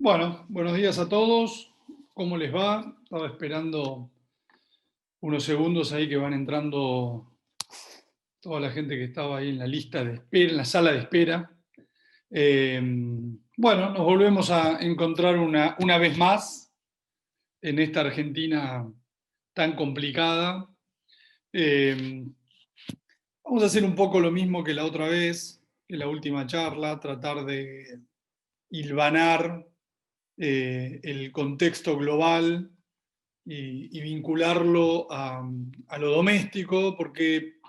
Bueno, buenos días a todos. ¿Cómo les va? Estaba esperando unos segundos ahí que van entrando toda la gente que estaba ahí en la lista de espera, en la sala de espera. Bueno, nos volvemos a encontrar una vez más en esta Argentina tan complicada. Eh, Vamos a hacer un poco lo mismo que la otra vez, que la última charla, tratar de hilvanar el contexto global y vincularlo a lo doméstico, porque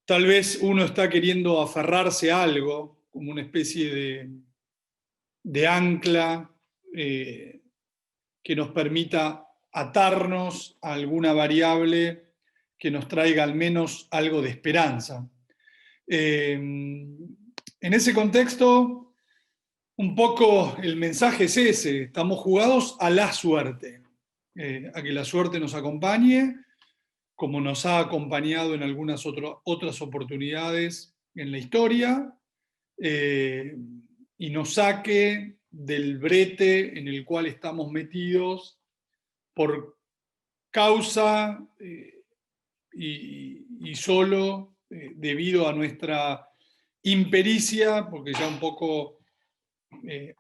tal vez uno está queriendo aferrarse a algo, como una especie de ancla que nos permita atarnos a alguna variable que nos traiga al menos algo de esperanza. En ese contexto, un poco el mensaje es ese: estamos jugados a la suerte, a que la suerte nos acompañe, como nos ha acompañado en algunas otras oportunidades en la historia, eh, y nos saque del brete en el cual estamos metidos por causa y solo debido a nuestra impericia, porque ya un poco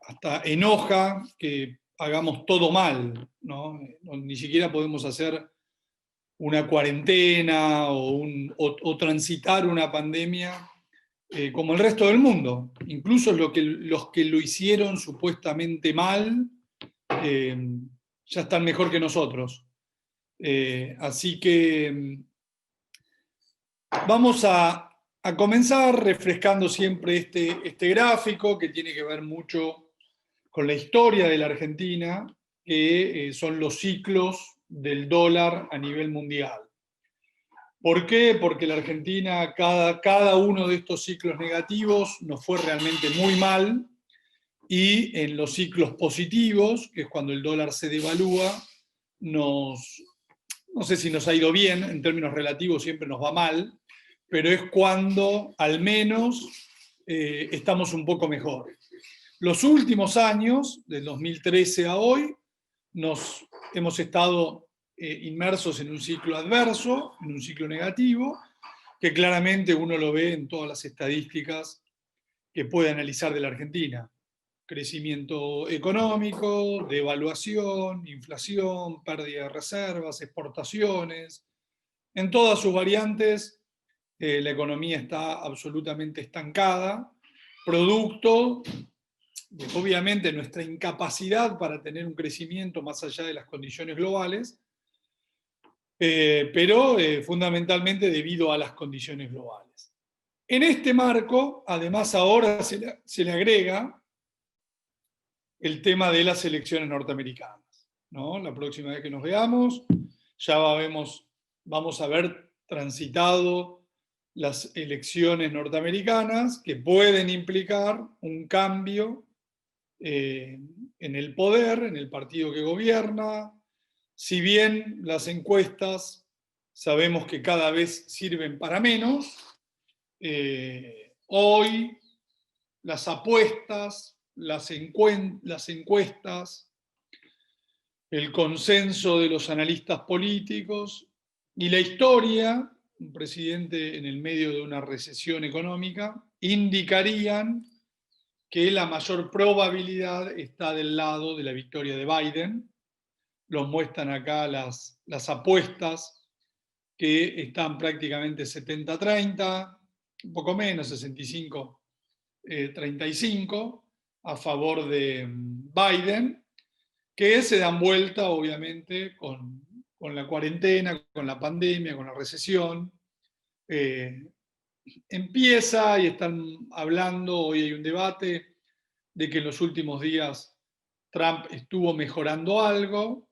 hasta enoja que hagamos todo mal, ¿no? Ni siquiera podemos hacer una cuarentena o transitar una pandemia como el resto del mundo. Incluso los que lo hicieron supuestamente mal eh, ya están mejor que nosotros. Así que vamos a comenzar refrescando siempre este gráfico que tiene que ver mucho con la historia de la Argentina, que son los ciclos del dólar a nivel mundial. ¿Por qué? Porque la Argentina, cada uno de estos ciclos negativos nos fue realmente muy mal, y en los ciclos positivos, que es cuando el dólar se devalúa, no sé si nos ha ido bien, en términos relativos siempre nos va mal, pero es cuando al menos estamos un poco mejor. Los últimos años, del 2013 a hoy, hemos estado inmersos en un ciclo adverso, en un ciclo negativo, que claramente uno lo ve en todas las estadísticas que puede analizar de la Argentina. Crecimiento económico, devaluación, inflación, pérdida de reservas, exportaciones. En todas sus variantes, la economía está absolutamente estancada, producto de, obviamente, nuestra incapacidad para tener un crecimiento más allá de las condiciones globales, pero fundamentalmente debido a las condiciones globales. En este marco, además, ahora se le agrega el tema de las elecciones norteamericanas, ¿no? La próxima vez que nos veamos, ya vamos a haber transitado las elecciones norteamericanas, que pueden implicar un cambio en el poder, en el partido que gobierna. Si bien las encuestas sabemos que cada vez sirven para menos, hoy las apuestas, las encuestas, el consenso de los analistas políticos y la historia, un presidente en el medio de una recesión económica, indicarían que la mayor probabilidad está del lado de la victoria de Biden. Los muestran acá las apuestas, que están prácticamente 70-30, un poco menos, 65-35, a favor de Biden, que se dan vuelta, obviamente, con la cuarentena, con la pandemia, con la recesión. Empieza, y están hablando, hoy hay un debate, de que en los últimos días Trump estuvo mejorando algo,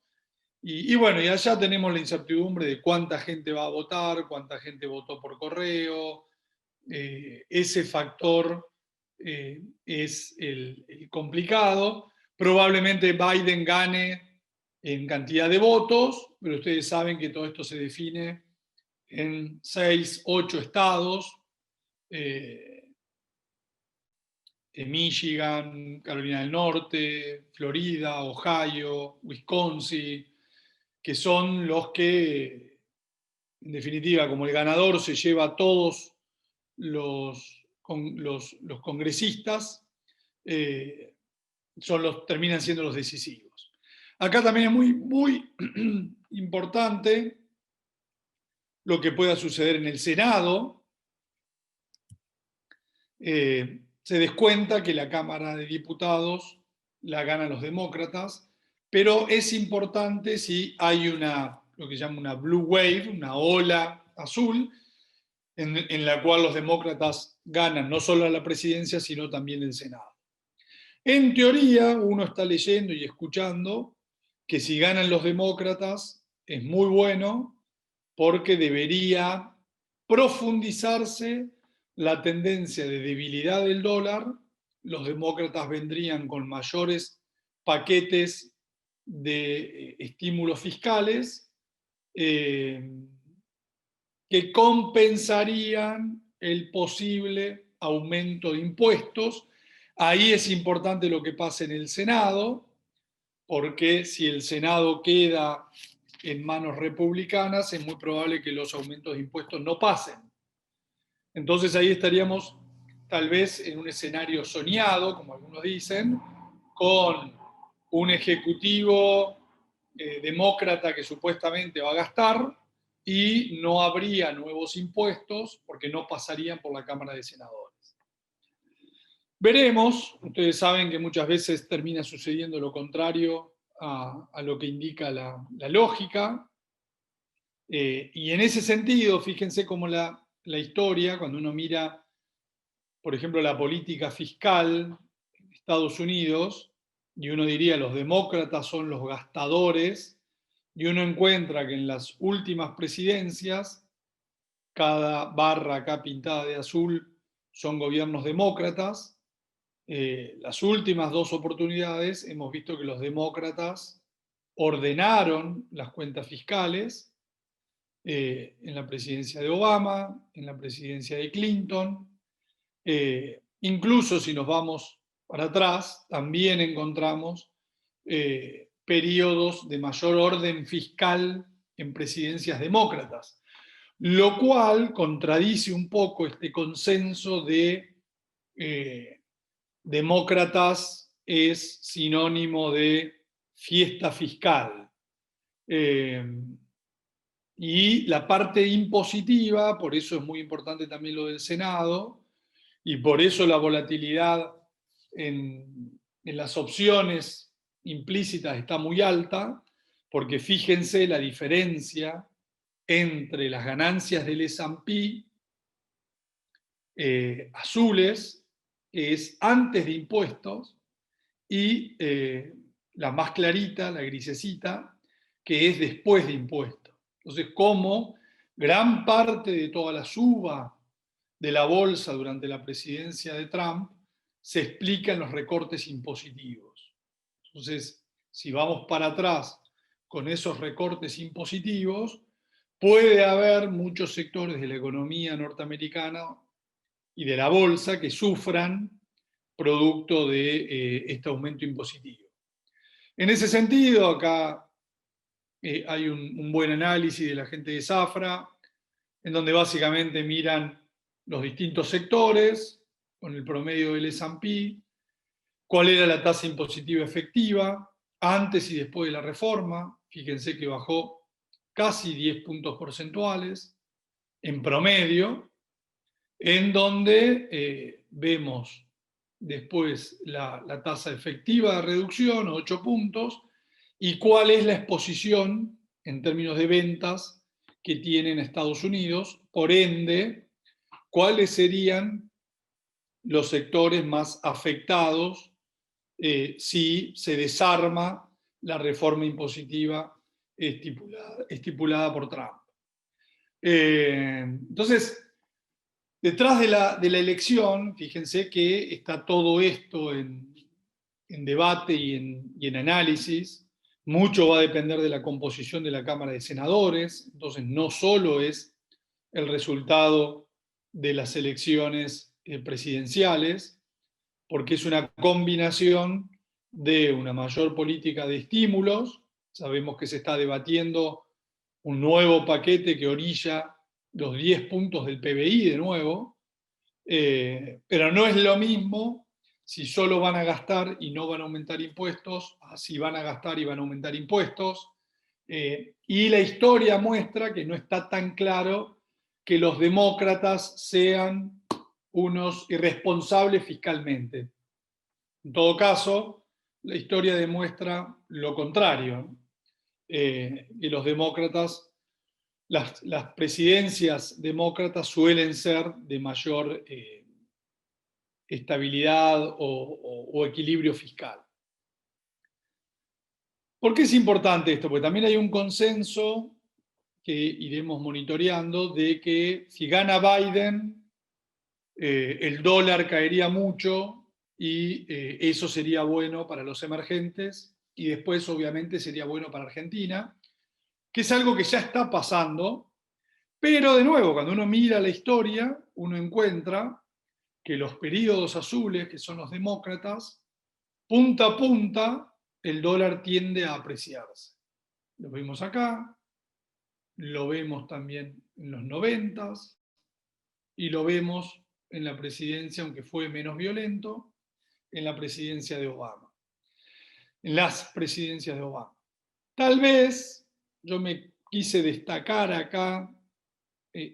y bueno, y allá tenemos la incertidumbre de cuánta gente va a votar, cuánta gente votó por correo. Ese factor es el complicado. Probablemente Biden gane en cantidad de votos, pero ustedes saben que todo esto se define en 6, 8 estados, Michigan, Carolina del Norte, Florida, Ohio, Wisconsin, que son los que, en definitiva, como el ganador se lleva a todos los congresistas, terminan siendo los decisivos. Acá también es muy, muy importante lo que pueda suceder en el Senado. Se descuenta que la Cámara de Diputados la ganan los demócratas, pero es importante si hay lo que se llama una blue wave, una ola azul, en la cual los demócratas ganan no solo la presidencia, sino también el Senado. En teoría, uno está leyendo y escuchando que si ganan los demócratas es muy bueno porque debería profundizarse la tendencia de debilidad del dólar, los demócratas vendrían con mayores paquetes de estímulos fiscales que compensarían el posible aumento de impuestos. Ahí es importante lo que pasa en el Senado, porque si el Senado queda en manos republicanas, es muy probable que los aumentos de impuestos no pasen. Entonces ahí estaríamos tal vez en un escenario soñado, como algunos dicen, con un ejecutivo demócrata que supuestamente va a gastar y no habría nuevos impuestos porque no pasarían por la Cámara de Senadores. Veremos, ustedes saben que muchas veces termina sucediendo lo contrario a lo que indica la lógica, y en ese sentido, fíjense cómo la historia, cuando uno mira, por ejemplo, la política fiscal en Estados Unidos, y uno diría los demócratas son los gastadores, y uno encuentra que en las últimas presidencias, cada barra acá pintada de azul son gobiernos demócratas. Las últimas dos oportunidades hemos visto que los demócratas ordenaron las cuentas fiscales, en la presidencia de Obama, en la presidencia de Clinton. Incluso si nos vamos para atrás, también encontramos periodos de mayor orden fiscal en presidencias demócratas, lo cual contradice un poco este consenso de demócratas es sinónimo de fiesta fiscal. Y la parte impositiva, por eso es muy importante también lo del Senado, y por eso la volatilidad en las opciones implícitas está muy alta, porque fíjense la diferencia entre las ganancias del S&P azules, que es antes de impuestos, y la más clarita, la grisecita, que es después de impuestos. Entonces, como gran parte de toda la suba de la bolsa durante la presidencia de Trump se explica en los recortes impositivos. Entonces, si vamos para atrás con esos recortes impositivos, puede haber muchos sectores de la economía norteamericana y de la bolsa que sufran producto de este aumento impositivo. En ese sentido, acá hay un buen análisis de la gente de Safra, en donde básicamente miran los distintos sectores, con el promedio del S&P, cuál era la tasa impositiva efectiva, antes y después de la reforma. Fíjense que bajó casi 10 puntos porcentuales, en promedio, en donde vemos después la tasa efectiva de reducción, 8 puntos, y cuál es la exposición en términos de ventas que tienen Estados Unidos, por ende, cuáles serían los sectores más afectados si se desarma la reforma impositiva estipulada por Trump. Entonces, detrás de la elección, fíjense que está todo esto en debate y en análisis. Mucho va a depender de la composición de la Cámara de Senadores, entonces no solo es el resultado de las elecciones presidenciales, porque es una combinación de una mayor política de estímulos. Sabemos que se está debatiendo un nuevo paquete que orilla los 10 puntos del PBI de nuevo, pero no es lo mismo si solo van a gastar y no van a aumentar impuestos, a si van a gastar y van a aumentar impuestos. Y la historia muestra que no está tan claro que los demócratas sean unos irresponsables fiscalmente. En todo caso, la historia demuestra lo contrario, que los demócratas, las presidencias demócratas suelen ser de mayor estabilidad o equilibrio fiscal. ¿Por qué es importante esto? Porque también hay un consenso que iremos monitoreando de que si gana Biden, el dólar caería mucho y eso sería bueno para los emergentes y después obviamente sería bueno para Argentina, que es algo que ya está pasando, pero de nuevo, cuando uno mira la historia, uno encuentra que los periodos azules, que son los demócratas, punta a punta, el dólar tiende a apreciarse. Lo vimos acá, lo vemos también en los 90s y lo vemos en la presidencia, aunque fue menos violento, en la presidencia de Obama. En las presidencias de Obama. Tal vez yo me quise destacar acá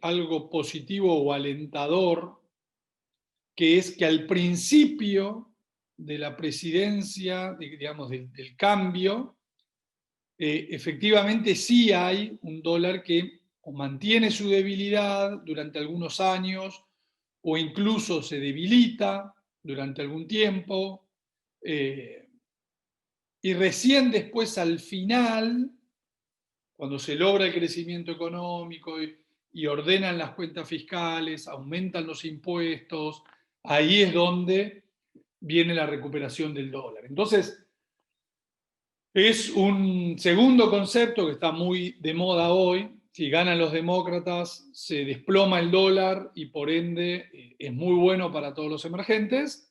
algo positivo o alentador, que es que al principio de la presidencia, digamos, del cambio, efectivamente sí hay un dólar que o mantiene su debilidad durante algunos años o incluso se debilita durante algún tiempo, y recién después al final, cuando se logra el crecimiento económico y ordenan las cuentas fiscales, aumentan los impuestos, ahí es donde viene la recuperación del dólar. Entonces, es un segundo concepto que está muy de moda hoy. Si ganan los demócratas, se desploma el dólar y por ende es muy bueno para todos los emergentes.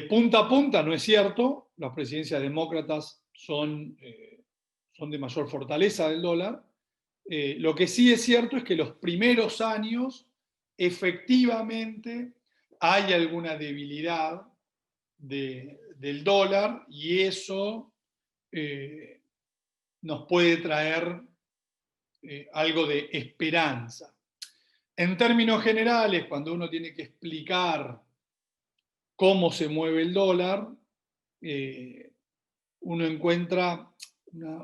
Punta a punta no es cierto, las presidencias demócratas son de mayor fortaleza del dólar. Lo que sí es cierto es que los primeros años efectivamente hay alguna debilidad del dólar y eso nos puede traer algo de esperanza. En términos generales, cuando uno tiene que explicar cómo se mueve el dólar, uno encuentra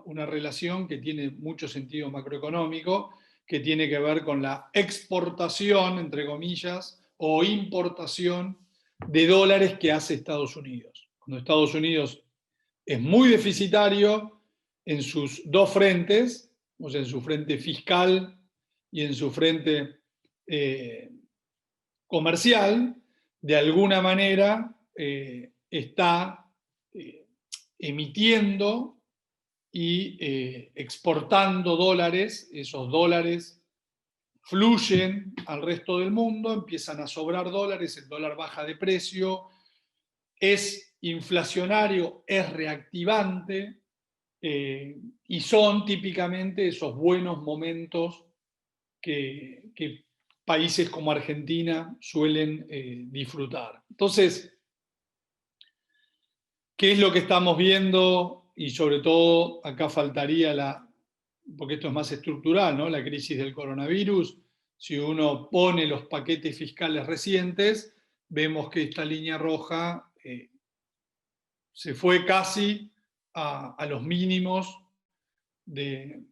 una relación que tiene mucho sentido macroeconómico, que tiene que ver con la exportación, entre comillas, o importación de dólares que hace Estados Unidos. Cuando Estados Unidos es muy deficitario en sus dos frentes, o sea, en su frente fiscal y en su frente comercial, de alguna manera está emitiendo y exportando dólares. Esos dólares fluyen al resto del mundo, empiezan a sobrar dólares, el dólar baja de precio, es inflacionario, es reactivante, y son típicamente esos buenos momentos que países como Argentina suelen disfrutar. Entonces, ¿qué es lo que estamos viendo? Y sobre todo, acá faltaría porque esto es más estructural, ¿no? La crisis del coronavirus. Si uno pone los paquetes fiscales recientes, vemos que esta línea roja se fue casi a los mínimos de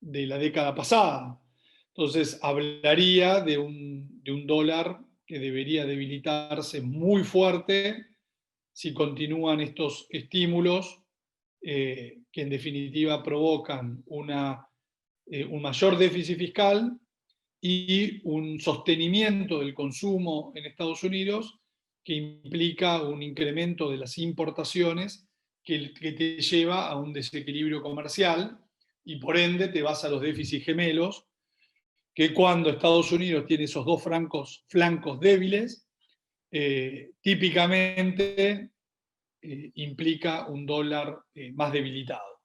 la década pasada. Entonces, hablaría de un dólar que debería debilitarse muy fuerte si continúan estos estímulos que en definitiva provocan un mayor déficit fiscal y un sostenimiento del consumo en Estados Unidos que implica un incremento de las importaciones que te lleva a un desequilibrio comercial y por ende te vas a los déficits gemelos, que cuando Estados Unidos tiene esos dos flancos débiles, típicamente implica un dólar más debilitado.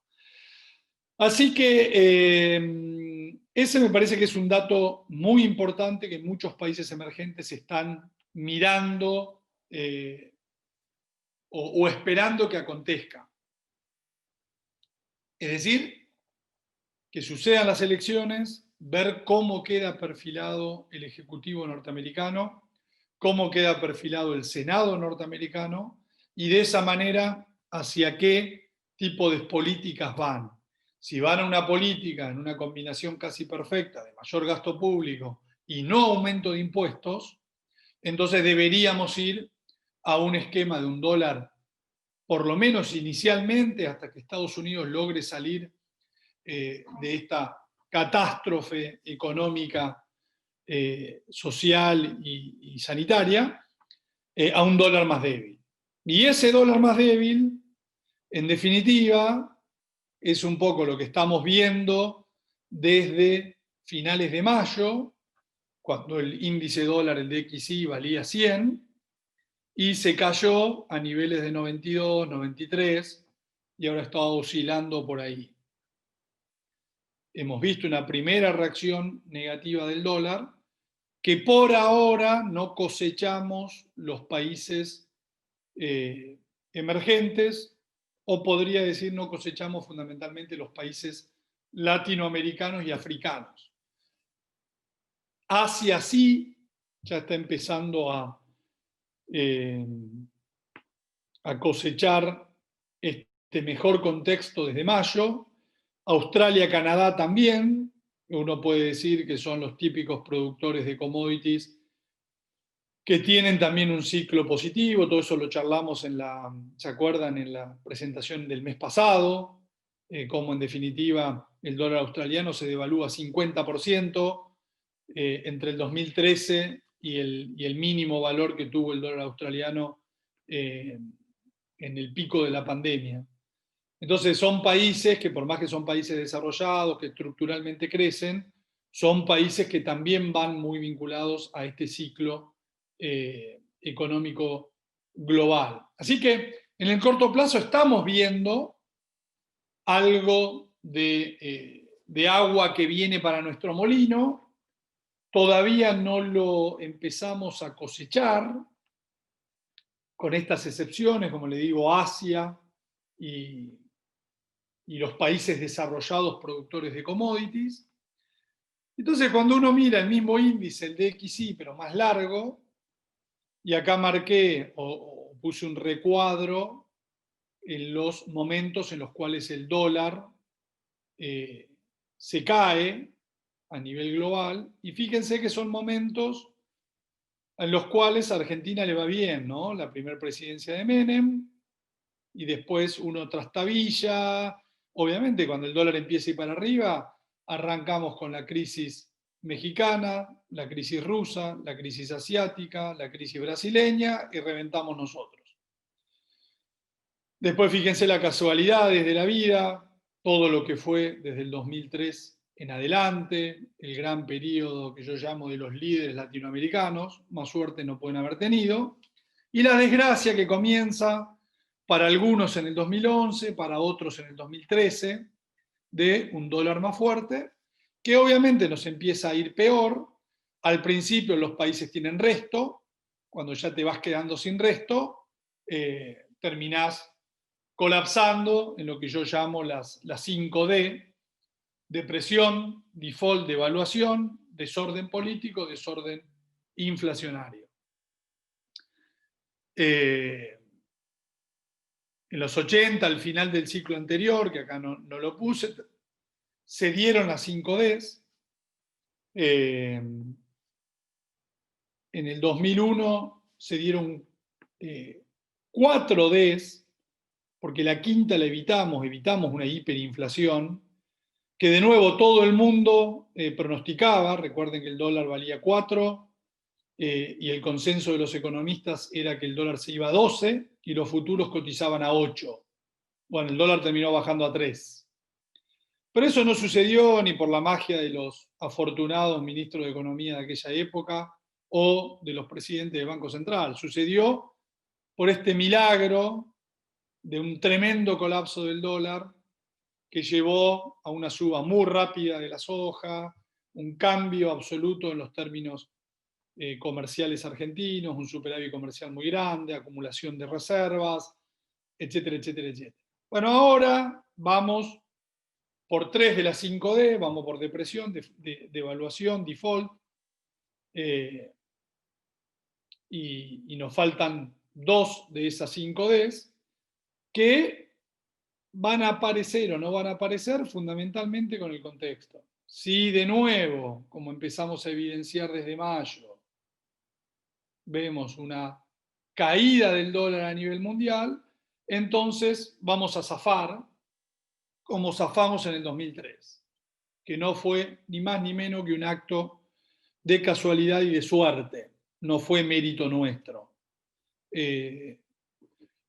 Así que ese me parece que es un dato muy importante que muchos países emergentes están mirando o esperando que acontezca. Es decir, que sucedan las elecciones, ver cómo queda perfilado el Ejecutivo norteamericano, cómo queda perfilado el Senado norteamericano, y de esa manera hacia qué tipo de políticas van. Si van a una política en una combinación casi perfecta de mayor gasto público y no aumento de impuestos, entonces deberíamos ir a un esquema de un dólar, por lo menos inicialmente, hasta que Estados Unidos logre salir de esta catástrofe económica, social y sanitaria, a un dólar más débil. Y ese dólar más débil, en definitiva, es un poco lo que estamos viendo desde finales de mayo, cuando el índice dólar, el DXY, valía 100, y se cayó a niveles de 92, 93, y ahora está oscilando por ahí. Hemos visto una primera reacción negativa del dólar, que por ahora no cosechamos los países emergentes, o podría decir no cosechamos fundamentalmente los países latinoamericanos y africanos. Asia sí ya está empezando a cosechar este mejor contexto desde mayo. Australia, Canadá también. Uno puede decir que son los típicos productores de commodities que tienen también un ciclo positivo. Todo eso lo charlamos ¿se acuerdan? En la presentación del mes pasado, cómo en definitiva el dólar australiano se devalúa 50% entre el 2013 y el mínimo valor que tuvo el dólar australiano en el pico de la pandemia. Entonces son países que, por más que son países desarrollados, que estructuralmente crecen, son países que también van muy vinculados a este ciclo económico global. Así que en el corto plazo estamos viendo algo de agua que viene para nuestro molino. Todavía no lo empezamos a cosechar, con estas excepciones, como le digo, Asia y los países desarrollados productores de commodities. Entonces, cuando uno mira el mismo índice, el DXY, pero más largo, y acá marqué o puse un recuadro en los momentos en los cuales el dólar se cae a nivel global, y fíjense que son momentos en los cuales a Argentina le va bien, ¿no? La primera presidencia de Menem, y después uno trastabilla. Obviamente, cuando el dólar empieza a ir para arriba, arrancamos con la crisis mexicana, la crisis rusa, la crisis asiática, la crisis brasileña, y reventamos nosotros. Después fíjense las casualidades de la vida, todo lo que fue desde el 2003 en adelante, el gran periodo que yo llamo de los líderes latinoamericanos, más suerte no pueden haber tenido, y la desgracia que comienza para algunos en el 2011, para otros en el 2013, de un dólar más fuerte, que obviamente nos empieza a ir peor. Al principio los países tienen resto, cuando ya te vas quedando sin resto, terminás colapsando en lo que yo llamo las 5D: depresión, default, devaluación, desorden político, desorden inflacionario. En los 80, al final del ciclo anterior, que acá no lo puse, se dieron las 5Ds. En el 2001 se dieron 4Ds, porque la quinta la evitamos una hiperinflación, que de nuevo todo el mundo pronosticaba. Recuerden que el dólar valía 4, y el consenso de los economistas era que el dólar se iba a 12 y los futuros cotizaban a 8. Bueno, el dólar terminó bajando a 3. Pero eso no sucedió ni por la magia de los afortunados ministros de Economía de aquella época, o de los presidentes del Banco Central. Sucedió por este milagro de un tremendo colapso del dólar que llevó a una suba muy rápida de la soja, un cambio absoluto en los términos comerciales argentinos, un superávit comercial muy grande, acumulación de reservas, etcétera, etcétera, etcétera. Bueno, ahora vamos por 3 de las 5D, vamos por depresión, devaluación, default, y nos faltan 2 de esas 5Ds que van a aparecer o no van a aparecer fundamentalmente con el contexto. Si de nuevo, como empezamos a evidenciar desde mayo, vemos una caída del dólar a nivel mundial, entonces vamos a zafar como zafamos en el 2003, que no fue ni más ni menos que un acto de casualidad y de suerte, no fue mérito nuestro.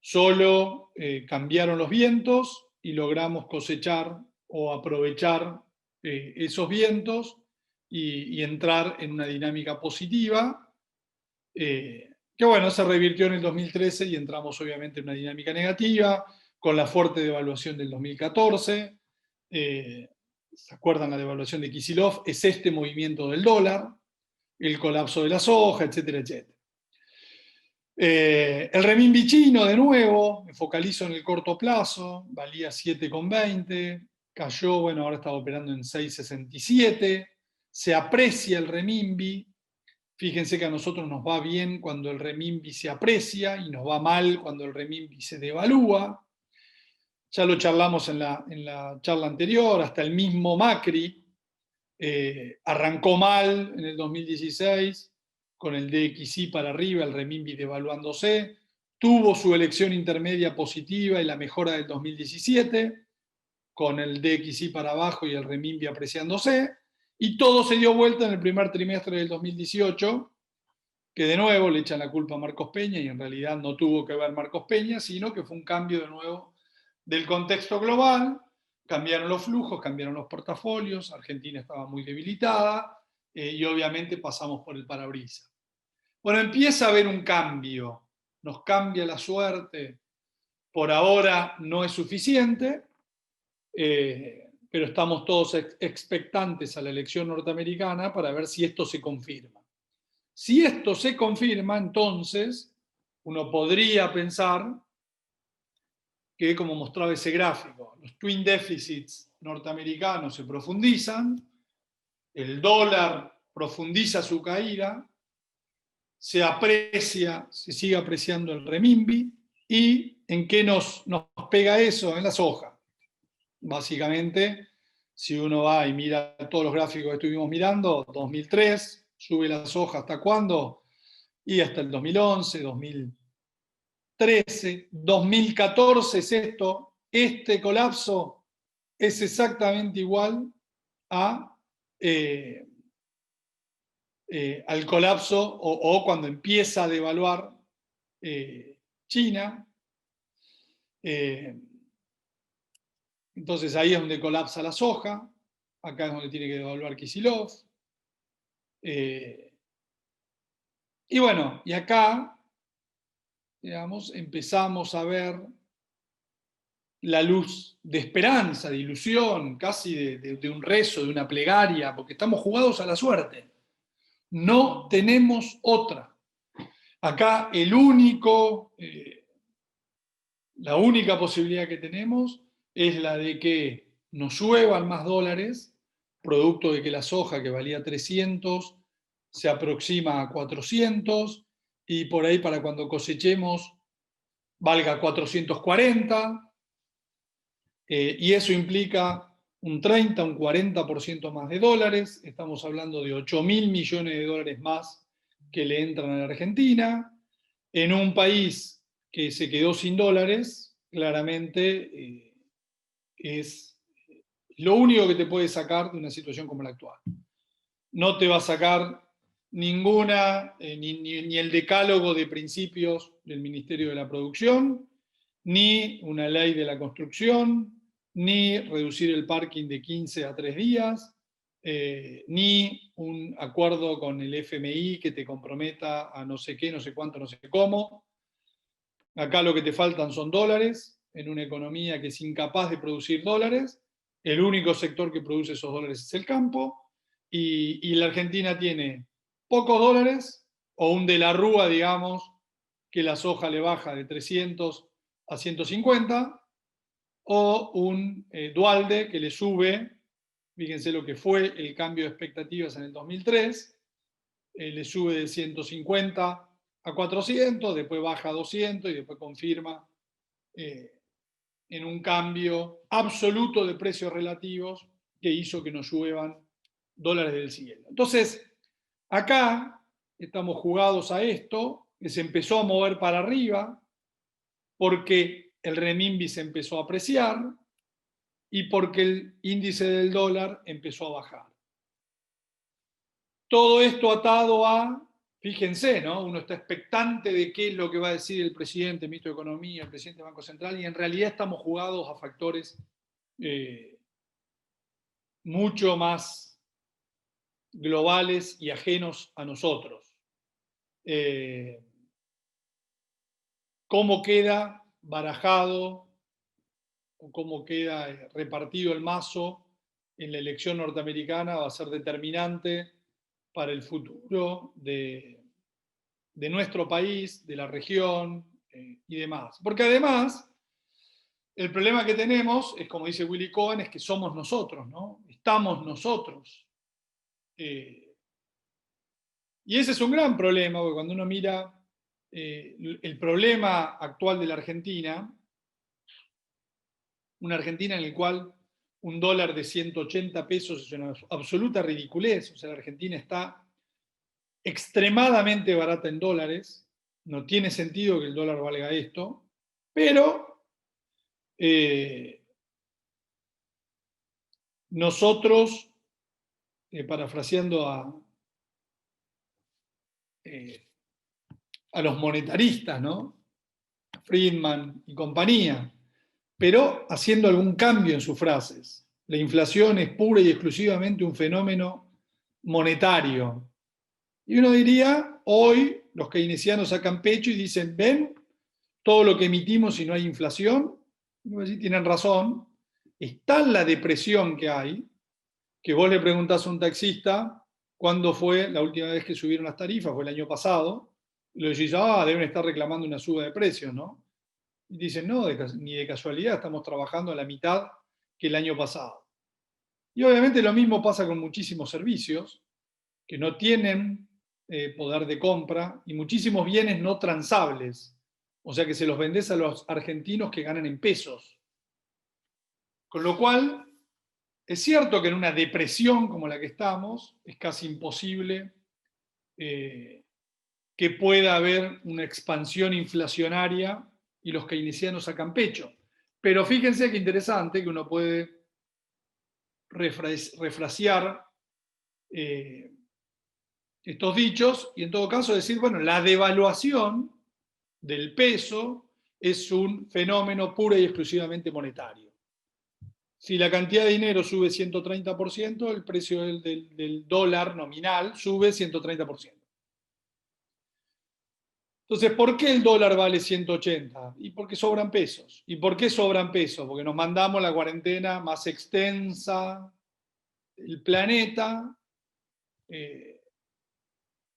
Solo cambiaron los vientos y logramos cosechar o aprovechar esos vientos y entrar en una dinámica positiva, que bueno, se revirtió en el 2013 y entramos obviamente en una dinámica negativa, con la fuerte devaluación del 2014. ¿Se acuerdan la devaluación de Kicillof? Es este movimiento del dólar, el colapso de la soja, etcétera, etcétera. El renminbi chino, de nuevo, me focalizo en el corto plazo, valía 7,20, cayó, bueno, ahora está operando en 6,67, se aprecia el renminbi. Fíjense que a nosotros nos va bien cuando el renminbi se aprecia y nos va mal cuando el renminbi se devalúa. Ya lo charlamos en la charla anterior, hasta el mismo Macri arrancó mal en el 2016, con el DXY para arriba, el renminbi devaluándose, tuvo su elección intermedia positiva y la mejora del 2017, con el DXY para abajo y el renminbi apreciándose, y todo se dio vuelta en el primer trimestre del 2018, que de nuevo le echan la culpa a Marcos Peña, y en realidad no tuvo que ver Marcos Peña, sino que fue un cambio de nuevo del contexto global, cambiaron los flujos, cambiaron los portafolios, Argentina estaba muy debilitada, y obviamente pasamos por el parabrisas. Bueno, empieza a haber un cambio, nos cambia la suerte, por ahora no es suficiente, pero estamos todos expectantes a la elección norteamericana para ver si esto se confirma. Si esto se confirma, entonces uno podría pensar que, como mostraba ese gráfico, los twin deficits norteamericanos se profundizan, el dólar profundiza su caída, se aprecia, se sigue apreciando el renminbi, y ¿en qué nos pega eso? En la soja. Básicamente, si uno va y mira todos los gráficos que estuvimos mirando, 2003, sube la soja ¿hasta cuándo? Y hasta el 2011, 2013, 2014 es esto. Este colapso es exactamente igual a, al colapso o cuando empieza a devaluar China. Entonces ahí es donde colapsa la soja, acá es donde tiene que devaluar Kicillof. Y bueno, y acá, digamos, empezamos a ver la luz de esperanza, de ilusión, casi de un rezo, de una plegaria, porque estamos jugados a la suerte. No tenemos otra. Acá la única posibilidad que tenemos es la de que nos lluevan más dólares, producto de que la soja, que valía 300, se aproxima a 400, y por ahí para cuando cosechemos valga 440, y eso implica un 30, un 40% más de dólares. Estamos hablando de 8.000 millones de dólares más que le entran a la Argentina, en un país que se quedó sin dólares. Claramente es lo único que te puede sacar de una situación como la actual. No te va a sacar ninguna, ni el decálogo de principios del Ministerio de la Producción, ni una ley de la construcción, ni reducir el parking de 15 a 3 días, ni un acuerdo con el FMI que te comprometa a no sé qué, no sé cuánto, no sé cómo. Acá lo que te faltan son dólares, en una economía que es incapaz de producir dólares. El único sector que produce esos dólares es el campo, y la Argentina tiene pocos dólares, o un de la Rúa, digamos, que la soja le baja de 300 a 150, o un Dualde que le sube, fíjense lo que fue el cambio de expectativas en el 2003, le sube de 150 a 400, después baja a 200 y después confirma en un cambio absoluto de precios relativos que hizo que nos lluevan dólares del cielo. Entonces, acá estamos jugados a esto, que se empezó a mover para arriba porque el renminbi se empezó a apreciar y porque el índice del dólar empezó a bajar. Todo esto atado a, fíjense, ¿no? Uno está expectante de qué es lo que va a decir el presidente, el ministro de Economía, el presidente del Banco Central, y en realidad estamos jugados a factores mucho más globales y ajenos a nosotros. Cómo queda barajado o cómo queda repartido el mazo en la elección norteamericana va a ser determinante para el futuro de nuestro país, de la región y demás. Porque además, el problema que tenemos es, como dice Willy Cohen, es que somos nosotros, ¿no? Estamos nosotros. Y ese es un gran problema, porque cuando uno mira el problema actual de la Argentina, una Argentina en la cual un dólar de 180 pesos es una absoluta ridiculez. O sea, la Argentina está extremadamente barata en dólares, no tiene sentido que el dólar valga esto, pero nosotros, parafraseando a los monetaristas, ¿no? Friedman y compañía, pero haciendo algún cambio en sus frases. La inflación es pura y exclusivamente un fenómeno monetario. Y uno diría, hoy los keynesianos sacan pecho y dicen, ven, todo lo que emitimos si no hay inflación, y tienen razón, es tal la depresión que hay, que vos le preguntás a un taxista cuándo fue la última vez que subieron las tarifas, fue el año pasado, y le decís, deben estar reclamando una suba de precios, ¿no? Y dicen, no, ni de casualidad, estamos trabajando a la mitad que el año pasado. Y obviamente lo mismo pasa con muchísimos servicios que no tienen poder de compra y muchísimos bienes no transables, o sea que se los vendés a los argentinos que ganan en pesos. Con lo cual, es cierto que en una depresión como la que estamos, es casi imposible que pueda haber una expansión inflacionaria y los keynesianos sacan pecho. Pero fíjense qué interesante que uno puede refrasear estos dichos y en todo caso decir, bueno, la devaluación del peso es un fenómeno pura y exclusivamente monetario. Si la cantidad de dinero sube 130%, el precio del dólar nominal sube 130%. Entonces, ¿por qué el dólar vale 180? Y porque sobran pesos. ¿Y por qué sobran pesos? Porque nos mandamos la cuarentena más extensa del planeta,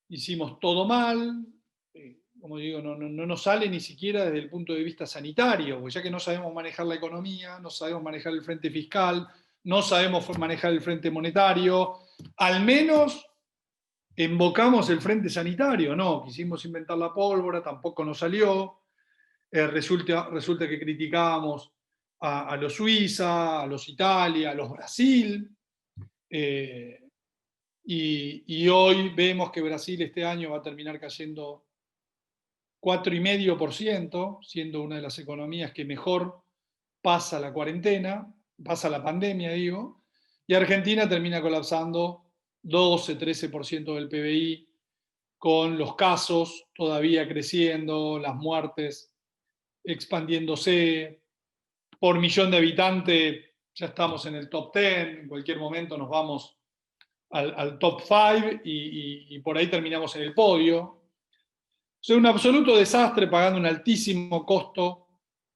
hicimos todo mal, como digo, no nos sale ni siquiera desde el punto de vista sanitario, porque ya que no sabemos manejar la economía, no sabemos manejar el frente fiscal, no sabemos manejar el frente monetario, al menos invocamos el frente sanitario, no, quisimos inventar la pólvora, tampoco nos salió, resulta que criticábamos a los Suiza, a los Italia, a los Brasil, y hoy vemos que Brasil este año va a terminar cayendo 4,5%, siendo una de las economías que mejor pasa la cuarentena, pasa la pandemia, digo, y Argentina termina colapsando 12-13% del PBI, con los casos todavía creciendo, las muertes expandiéndose, por millón de habitantes ya estamos en el top 10, en cualquier momento nos vamos al top 5 y por ahí terminamos en el podio. O sea, un absoluto desastre, pagando un altísimo costo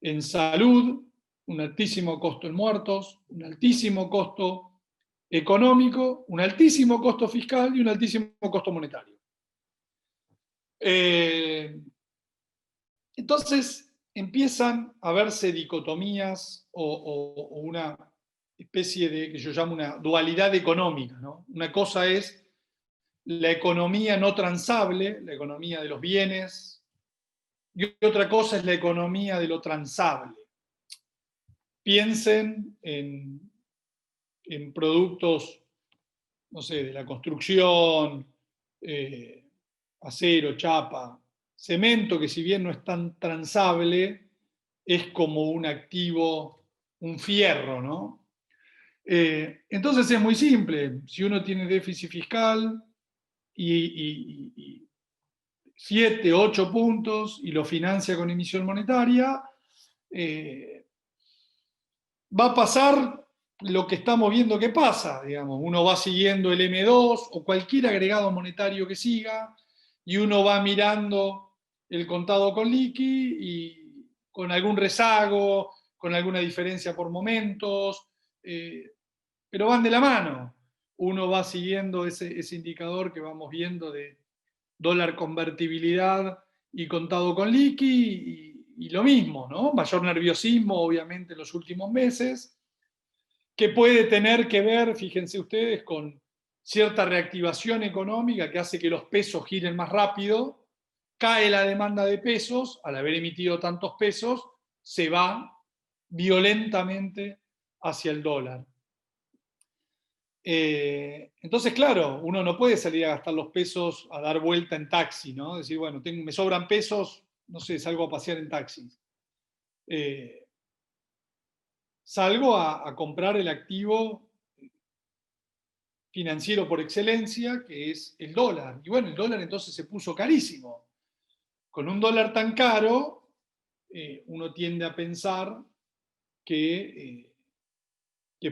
en salud, un altísimo costo en muertos, un altísimo costo económico, un altísimo costo fiscal y un altísimo costo monetario. Entonces empiezan a verse dicotomías o una especie de, que yo llamo una dualidad económica, ¿no? Una cosa es la economía no transable, la economía de los bienes, y otra cosa es la economía de lo transable. Piensen en productos, no sé, de la construcción, acero, chapa, cemento, que si bien no es tan transable, es como un activo, un fierro, ¿no? Entonces es muy simple. Si uno tiene déficit fiscal y 7, 8 puntos y lo financia con emisión monetaria, va a pasar lo que estamos viendo que pasa, digamos. Uno va siguiendo el M2 o cualquier agregado monetario que siga y uno va mirando el contado con liqui y con algún rezago, con alguna diferencia por momentos, pero van de la mano. Uno va siguiendo ese indicador que vamos viendo de dólar convertibilidad y contado con liqui y lo mismo, ¿no? Mayor nerviosismo, obviamente, en los últimos meses, que puede tener que ver, fíjense ustedes, con cierta reactivación económica que hace que los pesos giren más rápido, cae la demanda de pesos, al haber emitido tantos pesos, se va violentamente hacia el dólar. Entonces, claro, uno no puede salir a gastar los pesos a dar vuelta en taxi, ¿no? Decir, bueno, me sobran pesos, no sé, salgo a pasear en taxi. Salgo a comprar el activo financiero por excelencia, que es el dólar. Y bueno, el dólar entonces se puso carísimo. Con un dólar tan caro, uno tiende a pensar que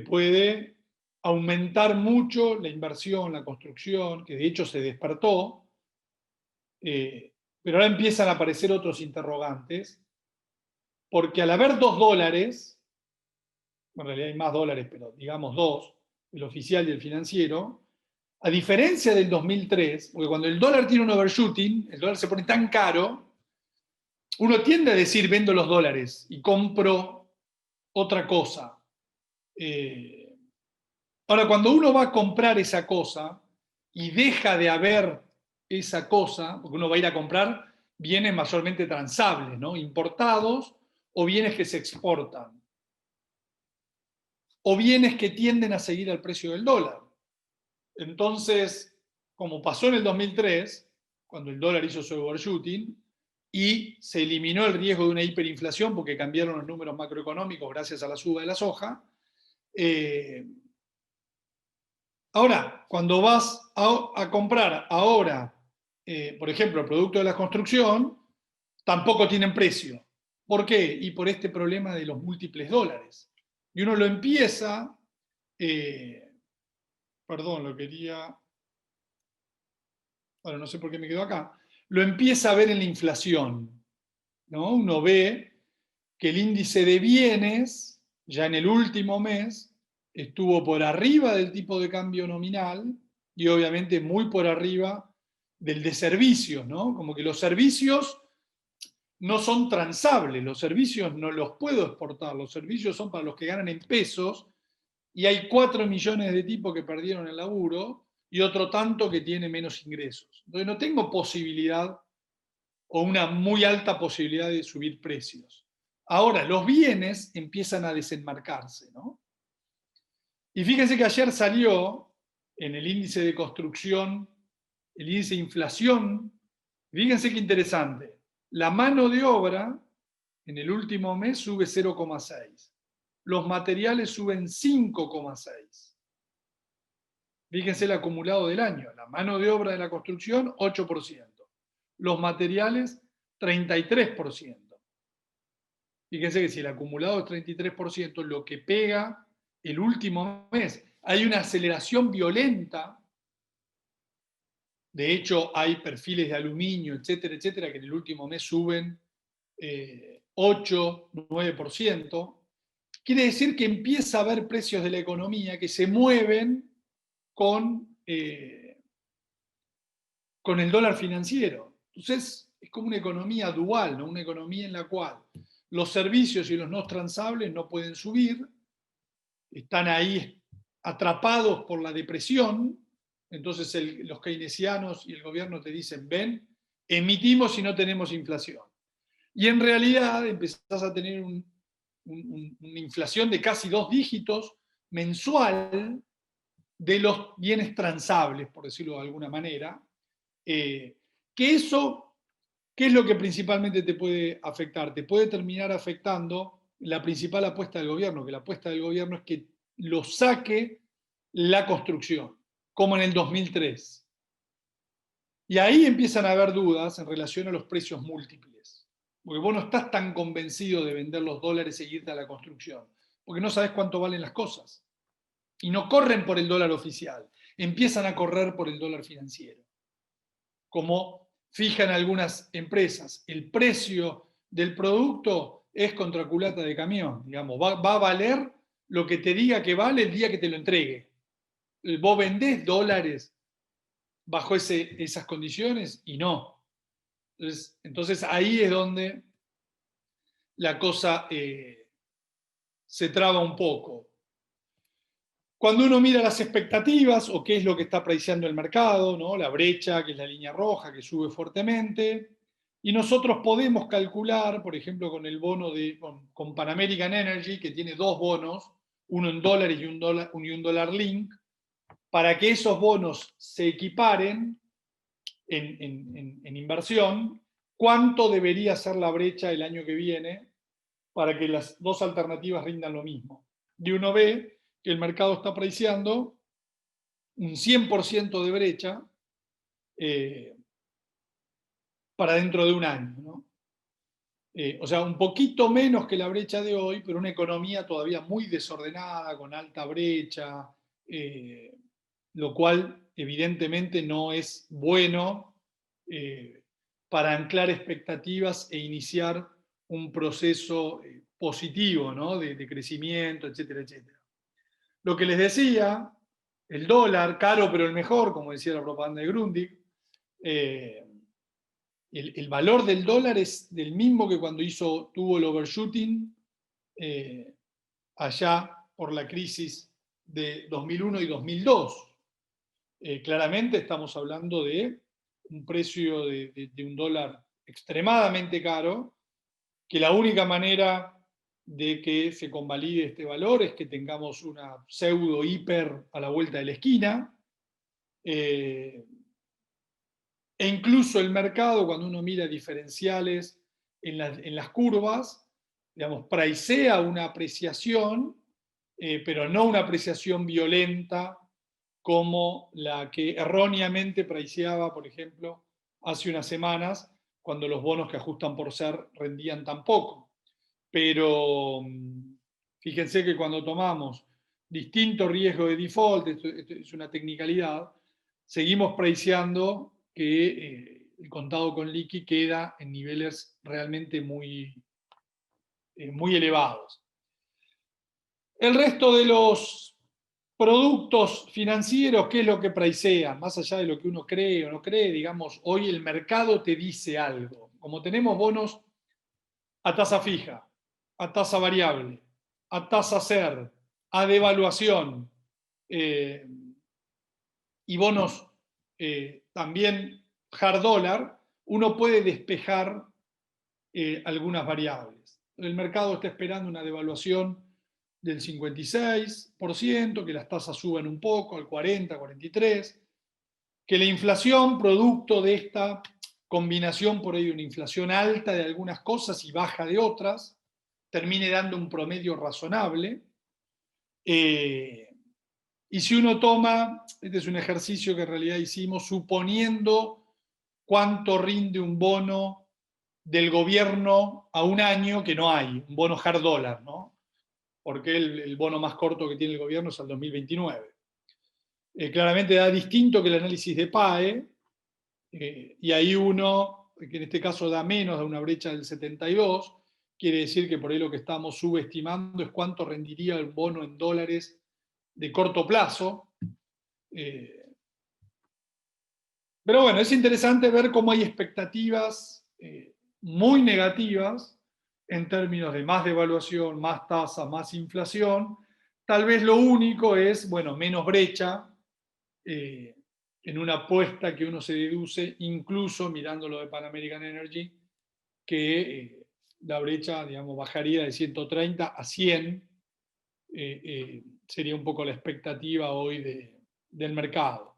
puede aumentar mucho la inversión, la construcción, que de hecho se despertó, pero ahora empiezan a aparecer otros interrogantes, porque al haber $2, en realidad hay más dólares, pero digamos dos, el oficial y el financiero, a diferencia del 2003, porque cuando el dólar tiene un overshooting, el dólar se pone tan caro, uno tiende a decir vendo los dólares y compro otra cosa. Ahora, cuando uno va a comprar esa cosa y deja de haber esa cosa, porque uno va a ir a comprar bienes mayormente transables, ¿no? Importados o bienes que se exportan, o bienes que tienden a seguir al precio del dólar. Entonces, como pasó en el 2003, cuando el dólar hizo su overshooting y se eliminó el riesgo de una hiperinflación porque cambiaron los números macroeconómicos gracias a la suba de la soja, ahora, cuando vas a comprar ahora, por ejemplo, el producto de la construcción, tampoco tienen precio. ¿Por qué? Y por este problema de los múltiples dólares. Y uno lo empieza, perdón, lo quería, bueno, no sé por qué me quedo acá, lo empieza a ver en la inflación, ¿no? Uno ve que el índice de bienes, ya en el último mes, estuvo por arriba del tipo de cambio nominal y obviamente muy por arriba del de servicios, ¿no? Como que los servicios no son transables, los servicios no los puedo exportar, los servicios son para los que ganan en pesos y hay 4 millones de tipos que perdieron el laburo y otro tanto que tiene menos ingresos. Entonces no tengo posibilidad o una muy alta posibilidad de subir precios. Ahora, los bienes empiezan a desenmarcarse, ¿no? Y fíjense que ayer salió en el índice de construcción, el índice de inflación, fíjense qué interesante, la mano de obra en el último mes sube 0,6, los materiales suben 5,6. Fíjense el acumulado del año, la mano de obra de la construcción 8%, los materiales 33%. Fíjense que si el acumulado es 33%, lo que pega el último mes, hay una aceleración violenta De hecho, hay perfiles de aluminio, etcétera, etcétera, que en el último mes suben 8, 9%. Quiere decir que empieza a haber precios de la economía que se mueven con el dólar financiero. Entonces, es como una economía dual, ¿no? Una economía en la cual los servicios y los no transables no pueden subir, están ahí atrapados por la depresión. Entonces los keynesianos y el gobierno te dicen, ven, emitimos y no tenemos inflación. Y en realidad empezás a tener una inflación de casi 2 dígitos mensual de los bienes transables, por decirlo de alguna manera, que eso, ¿qué es lo que principalmente te puede afectar? Te puede terminar afectando la principal apuesta del gobierno, que la apuesta del gobierno es que lo saque la construcción, como en el 2003. Y ahí empiezan a haber dudas en relación a los precios múltiples, porque vos no estás tan convencido de vender los dólares e irte a la construcción, porque no sabes cuánto valen las cosas. Y no corren por el dólar oficial, empiezan a correr por el dólar financiero. Como fijan algunas empresas, el precio del producto es contra culata de camión, digamos, va a valer lo que te diga que vale el día que te lo entregue. Vos vendés dólares bajo esas condiciones y no. Entonces ahí es donde la cosa se traba un poco. Cuando uno mira las expectativas o qué es lo que está preciando el mercado, ¿no? La brecha, que es la línea roja, que sube fuertemente, y nosotros podemos calcular, por ejemplo, con el bono con Pan American Energy, que tiene 2 bonos, uno en dólares y un dólar link, para que esos bonos se equiparen en inversión, ¿cuánto debería ser la brecha el año que viene para que las dos alternativas rindan lo mismo? Y uno ve que el mercado está preciando un 100% de brecha para dentro de un año, ¿no? O sea, un poquito menos que la brecha de hoy, pero una economía todavía muy desordenada, con alta brecha, lo cual evidentemente no es bueno para anclar expectativas e iniciar un proceso positivo, ¿no? de crecimiento, etcétera, etcétera. Lo que les decía, el dólar, caro pero el mejor, como decía la propaganda de Grundig, el valor del dólar es del mismo que cuando tuvo el overshooting allá por la crisis de 2001 y 2002. Claramente estamos hablando de un precio de un dólar extremadamente caro, que la única manera de que se convalide este valor es que tengamos una pseudo hiper a la vuelta de la esquina, e incluso el mercado, cuando uno mira diferenciales en las curvas, digamos, pricea una apreciación, pero no una apreciación violenta como la que erróneamente priceaba, por ejemplo, hace unas semanas, cuando los bonos que ajustan por ser rendían tan poco. Pero fíjense que cuando tomamos distinto riesgo de default, esto es una tecnicalidad, seguimos priceando que el contado con liqui queda en niveles realmente muy elevados. El resto de los productos financieros, ¿qué es lo que pricean? Más allá de lo que uno cree o no cree, digamos, hoy el mercado te dice algo. Como tenemos bonos a tasa fija, a tasa variable, a tasa SER, a devaluación y bonos también hard dólar, uno puede despejar algunas variables. El mercado está esperando una devaluación del 56%, que las tasas suban un poco al 40, 43%, que la inflación, producto de esta combinación por ahí de una inflación alta de algunas cosas y baja de otras, termine dando un promedio razonable. Y si uno toma, este es un ejercicio que en realidad hicimos, suponiendo cuánto rinde un bono del gobierno a un año, que no hay, un bono hard dólar, ¿no? Porque el bono más corto que tiene el gobierno es al 2029. Claramente da distinto que el análisis de PAE, Y ahí uno, que en este caso da menos, da una brecha del 72, quiere decir que por ahí lo que estamos subestimando es cuánto rendiría el bono en dólares de corto plazo. Pero bueno, es interesante ver cómo hay expectativas muy negativas en términos de más devaluación, más tasa, más inflación. Tal vez lo único es, bueno, menos brecha en una apuesta que uno se deduce, incluso mirando lo de Pan American Energy, que la brecha, digamos, bajaría de 130 a 100, sería un poco la expectativa hoy del mercado.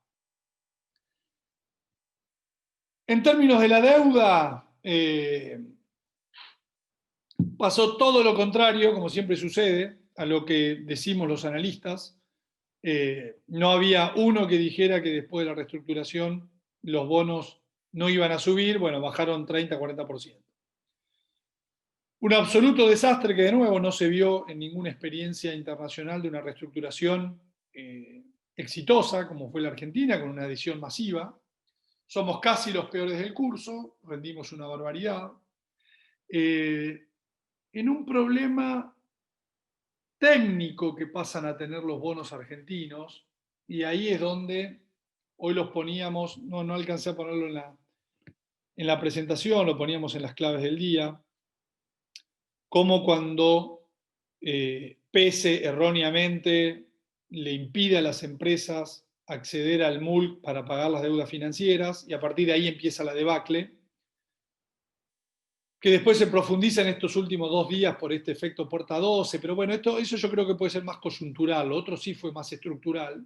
En términos de la deuda, pasó todo lo contrario, como siempre sucede, a lo que decimos los analistas. No había uno que dijera que después de la reestructuración los bonos no iban a subir, bueno, bajaron 30-40%. Un absoluto desastre que de nuevo no se vio en ninguna experiencia internacional de una reestructuración exitosa, como fue la Argentina, con una adhesión masiva. Somos casi los peores del curso, rendimos una barbaridad. En un problema técnico que pasan a tener los bonos argentinos, y ahí es donde hoy los poníamos, no alcancé a ponerlo en la presentación, lo poníamos en las claves del día, como cuando PESE erróneamente le impide a las empresas acceder al MULC para pagar las deudas financieras, y a partir de ahí empieza la debacle, que después se profundiza en estos últimos 2 días por este efecto porta 12, pero bueno, eso yo creo que puede ser más coyuntural, lo otro sí fue más estructural,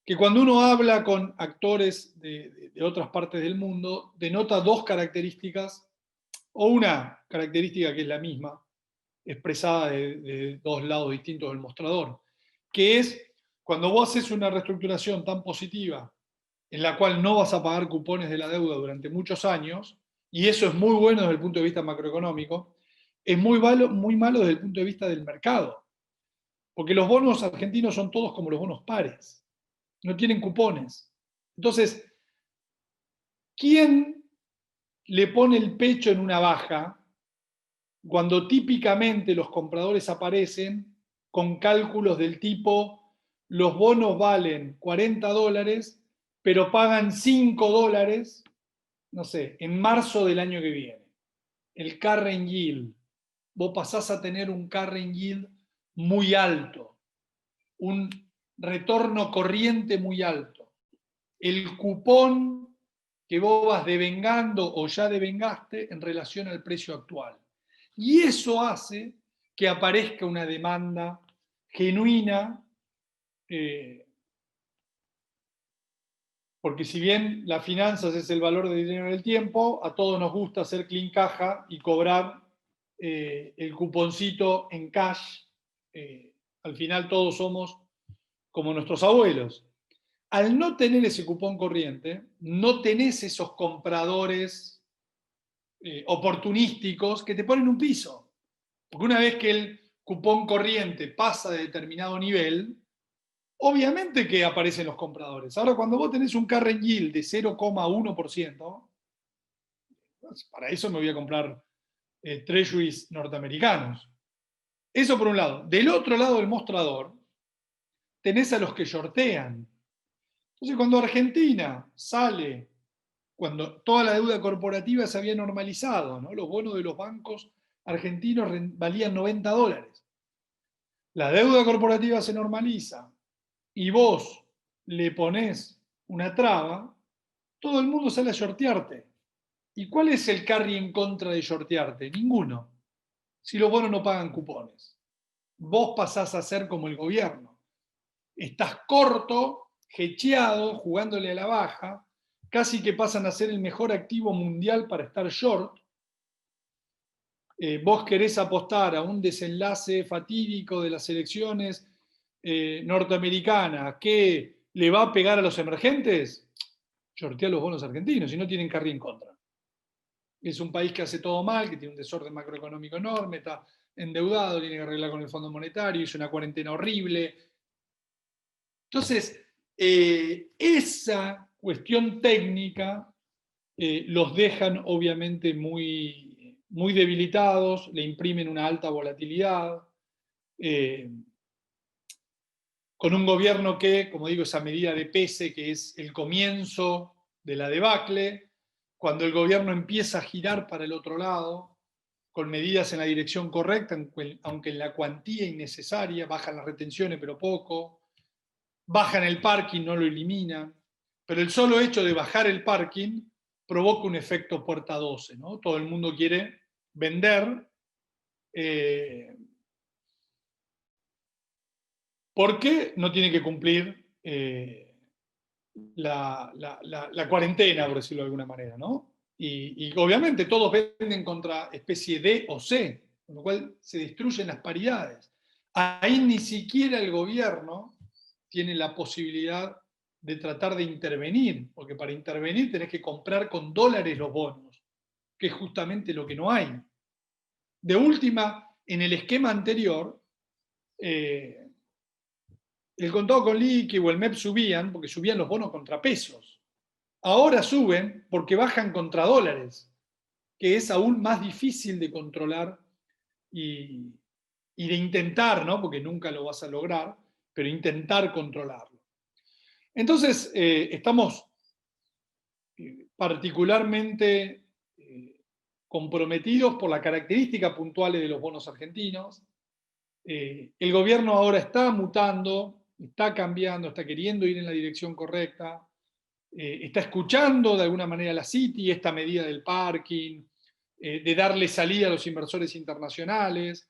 que cuando uno habla con actores de otras partes del mundo, denota 2 características, o una característica que es la misma, expresada de 2 lados distintos del mostrador, que es cuando vos haces una reestructuración tan positiva, en la cual no vas a pagar cupones de la deuda durante muchos años, y eso es muy bueno desde el punto de vista macroeconómico, es muy malo desde el punto de vista del mercado, porque los bonos argentinos son todos como los bonos pares, no tienen cupones. Entonces, ¿quién le pone el pecho en una baja cuando típicamente los compradores aparecen con cálculos del tipo: los bonos valen $40, pero pagan $5, no sé, en marzo del año que viene? El current yield. Vos pasás a tener un current yield muy alto, un retorno corriente muy alto. El cupón que vos vas devengando o ya devengaste en relación al precio actual. Y eso hace que aparezca una demanda genuina, porque si bien las finanzas es el valor del dinero en el tiempo, a todos nos gusta hacer clean caja y cobrar el cuponcito en cash. Al final todos somos como nuestros abuelos. Al no tener ese cupón corriente, no tenés esos compradores oportunísticos que te ponen un piso. Porque una vez que el cupón corriente pasa de determinado nivel, obviamente que aparecen los compradores. Ahora, cuando vos tenés un current yield de 0,1%, para eso me voy a comprar treasuries norteamericanos. Eso por un lado. Del otro lado del mostrador, tenés a los que shortean. Entonces, cuando Argentina sale, cuando toda la deuda corporativa se había normalizado, ¿no? Los bonos de los bancos argentinos valían $90. La deuda corporativa se normaliza y vos le ponés una traba, todo el mundo sale a shortearte. ¿Y cuál es el carry en contra de shortearte? Ninguno. Si los bonos no pagan cupones. Vos pasás a ser como el gobierno. Estás corto, hedgeado, jugándole a la baja, casi que pasan a ser el mejor activo mundial para estar short. Vos querés apostar a un desenlace fatídico de las elecciones norteamericanas que le va a pegar a los emergentes, shortea los bonos argentinos y no tienen carry en contra. Es un país que hace todo mal, que tiene un desorden macroeconómico enorme, está endeudado, tiene que arreglar con el Fondo Monetario, hizo una cuarentena horrible. Entonces, esa cuestión técnica los dejan obviamente muy, muy debilitados, le imprimen una alta volatilidad, con un gobierno que, como digo, esa medida de pese, que es el comienzo de la debacle, cuando el gobierno empieza a girar para el otro lado, con medidas en la dirección correcta, aunque en la cuantía innecesaria, bajan las retenciones pero poco, bajan el parking, no lo eliminan, pero el solo hecho de bajar el parking provoca un efecto puerta 12, ¿no? Todo el mundo quiere vender, porque no tiene que cumplir la cuarentena, por decirlo de alguna manera, ¿no? Y obviamente todos venden contra especie D o C, con lo cual se destruyen las paridades. Ahí ni siquiera el gobierno tiene la posibilidad de tratar de intervenir, porque para intervenir tenés que comprar con dólares los bonos, que es justamente lo que no hay. De última, en el esquema anterior, el contado con liqui o el MEP subían porque subían los bonos contra pesos. Ahora suben porque bajan contra dólares, que es aún más difícil de controlar y de intentar, ¿no? Porque nunca lo vas a lograr, pero intentar controlarlo. Entonces, estamos particularmente comprometidos por la característica puntual de los bonos argentinos. El gobierno ahora está mutando, está cambiando, está queriendo ir en la dirección correcta, está escuchando de alguna manera la Citi, esta medida del parking, de darle salida a los inversores internacionales.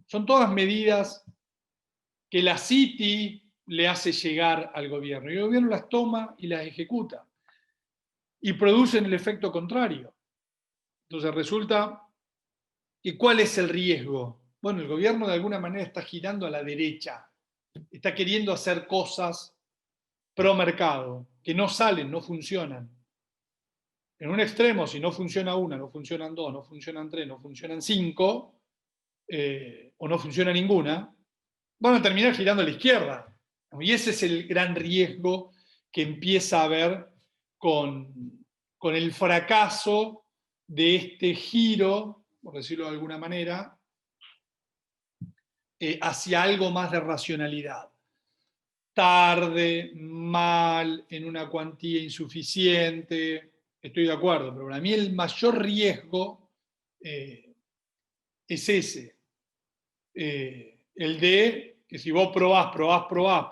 Son todas medidas que la Citi le hace llegar al gobierno, y el gobierno las toma y las ejecuta, y producen el efecto contrario. Entonces resulta que ¿cuál es el riesgo? Bueno, el gobierno de alguna manera está girando a la derecha, está queriendo hacer cosas pro mercado, que no salen, no funcionan. En un extremo, si no funciona una, no funcionan dos, no funcionan tres, no funcionan cinco, o no funciona ninguna, van a terminar girando a la izquierda. Y ese es el gran riesgo que empieza a haber con el fracaso de este giro, por decirlo de alguna manera, hacia algo más de racionalidad. Tarde, mal, en una cuantía insuficiente, estoy de acuerdo, pero para mí el mayor riesgo es ese. El de que si vos probás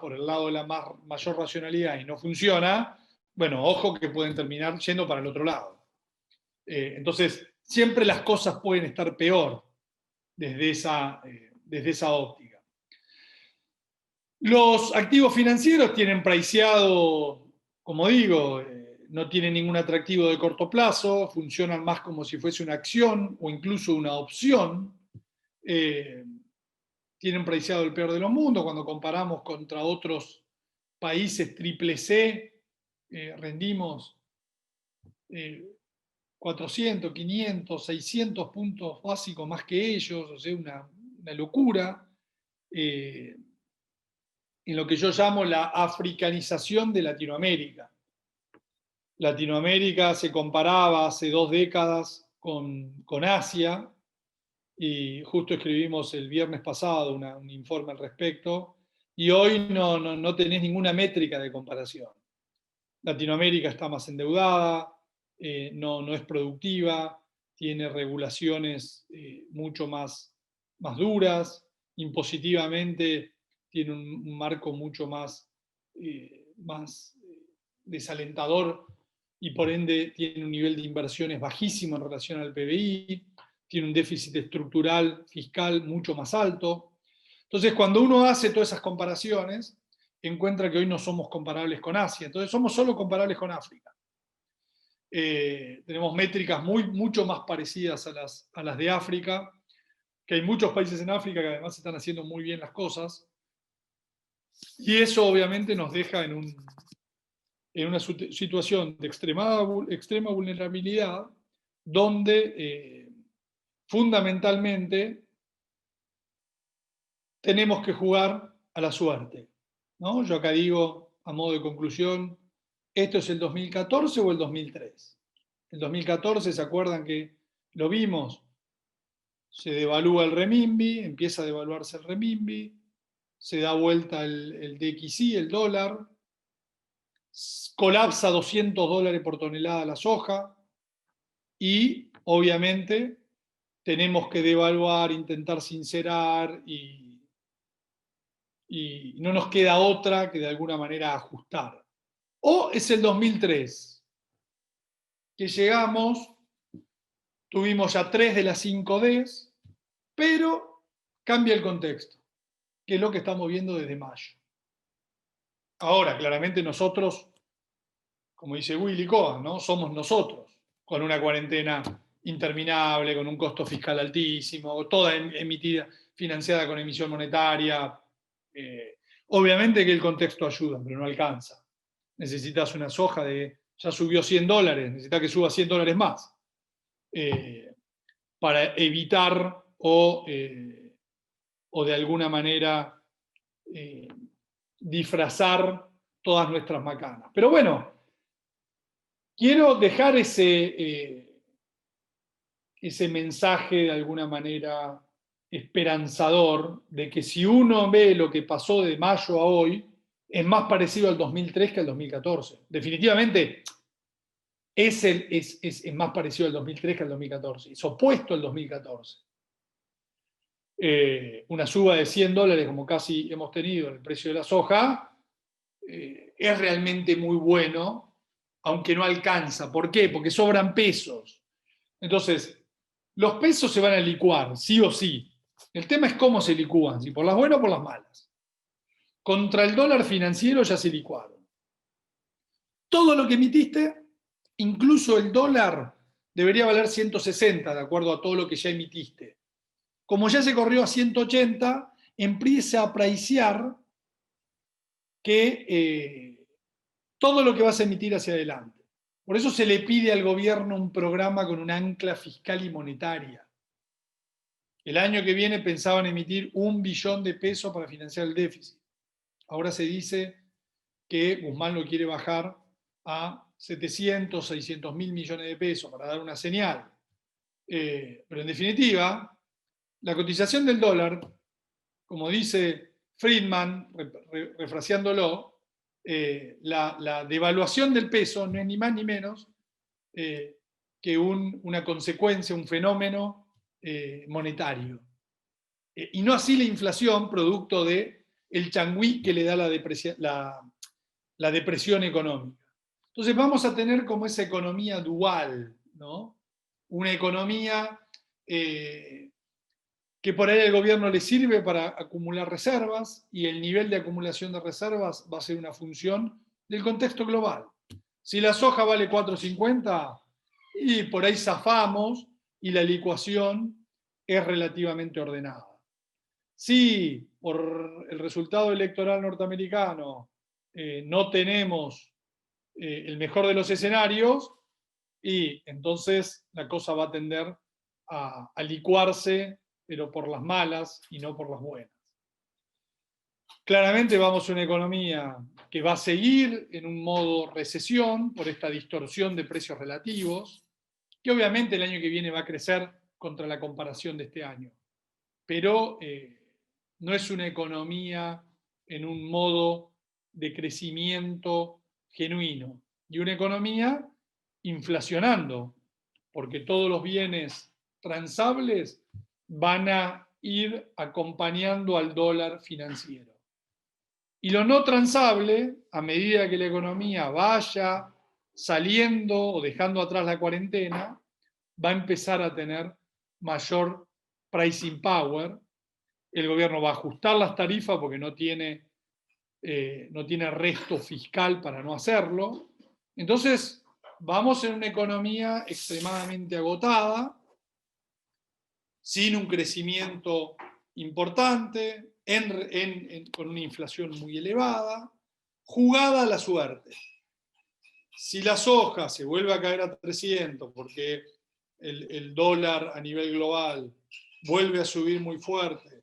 por el lado de la mayor racionalidad y no funciona, bueno, ojo que pueden terminar yendo para el otro lado. Entonces, siempre las cosas pueden estar peor desde esa óptica. Los activos financieros tienen priceado, como digo, no tienen ningún atractivo de corto plazo, funcionan más como si fuese una acción o incluso una opción. Tienen priceado el peor de los mundos. Cuando comparamos contra otros países triple C, rendimos 400, 500, 600 puntos básicos más que ellos, o sea, una locura. En lo que yo llamo la africanización de Latinoamérica. Latinoamérica se comparaba hace 2 décadas con Asia, y justo escribimos el viernes pasado un informe al respecto, y hoy no tenés ninguna métrica de comparación. Latinoamérica está más endeudada, no es productiva, tiene regulaciones mucho más duras, impositivamente tiene un marco mucho más desalentador, y por ende tiene un nivel de inversiones bajísimo en relación al PBI, tiene un déficit estructural fiscal mucho más alto. Entonces, cuando uno hace todas esas comparaciones, encuentra que hoy no somos comparables con Asia, entonces somos solo comparables con África. Tenemos métricas mucho más parecidas a las de África, que hay muchos países en África que además están haciendo muy bien las cosas, y eso obviamente nos deja en una situación de extrema vulnerabilidad, donde fundamentalmente tenemos que jugar a la suerte, ¿no? Yo acá digo, a modo de conclusión, ¿Esto es el 2014 o el 2003? El 2014, ¿se acuerdan que lo vimos? Se devalúa el renminbi, empieza a devaluarse el renminbi, se da vuelta el DXY, el dólar, colapsa $200 por tonelada la soja y obviamente tenemos que devaluar, intentar sincerar y no nos queda otra que de alguna manera ajustar. O es el 2003, que llegamos, tuvimos ya 3 de las 5 Ds, pero cambia el contexto, que es lo que estamos viendo desde mayo. Ahora, claramente nosotros, como dice Willy Cohen, ¿no? Somos nosotros, con una cuarentena interminable, con un costo fiscal altísimo, toda emitida, financiada con emisión monetaria. Obviamente que el contexto ayuda, pero no alcanza. Necesitas una soja ya subió $100, necesitas que suba $100 más, para evitar o de alguna manera disfrazar todas nuestras macanas. Pero bueno, quiero dejar ese mensaje de alguna manera esperanzador de que si uno ve lo que pasó de mayo a hoy, es más parecido al 2003 que al 2014. Definitivamente es más parecido al 2003 que al 2014. Es opuesto al 2014. Una suba de $100 como casi hemos tenido en el precio de la soja, es realmente muy bueno, aunque no alcanza. ¿Por qué? Porque sobran pesos. Entonces, los pesos se van a licuar, sí o sí. El tema es cómo se licúan, si por las buenas o por las malas. Contra el dólar financiero ya se licuaron. Todo lo que emitiste, incluso el dólar, debería valer 160, de acuerdo a todo lo que ya emitiste. Como ya se corrió a 180, empieza a pricear que todo lo que vas a emitir hacia adelante. Por eso se le pide al gobierno un programa con un ancla fiscal y monetaria. El año que viene pensaban emitir $1 billón para financiar el déficit. Ahora se dice que Guzmán lo quiere bajar a 700, 600 mil millones de pesos para dar una señal. Pero en definitiva, la cotización del dólar, como dice Friedman, refraseándolo, la devaluación del peso no es ni más ni menos que una consecuencia, un fenómeno monetario. Y no así la inflación, producto del changüí que le da la depresión económica. Entonces vamos a tener como esa economía dual, ¿no? Una economía que por ahí al gobierno le sirve para acumular reservas, y el nivel de acumulación de reservas va a ser una función del contexto global. Si la soja vale 4.50, y por ahí zafamos y la licuación es relativamente ordenada. Si por el resultado electoral norteamericano no tenemos el mejor de los escenarios, y entonces la cosa va a tender a licuarse, pero por las malas y no por las buenas. Claramente vamos a una economía que va a seguir en un modo recesión por esta distorsión de precios relativos, que obviamente el año que viene va a crecer contra la comparación de este año. Pero no es una economía en un modo de crecimiento genuino, y una economía inflacionando, porque todos los bienes transables van a ir acompañando al dólar financiero. Y lo no transable, a medida que la economía vaya saliendo o dejando atrás la cuarentena, va a empezar a tener mayor pricing power. El gobierno va a ajustar las tarifas porque no tiene resto fiscal para no hacerlo. Entonces, vamos en una economía extremadamente agotada, sin un crecimiento importante, con una inflación muy elevada, jugada a la suerte. Si la soja se vuelve a caer a 300 porque el dólar a nivel global vuelve a subir muy fuerte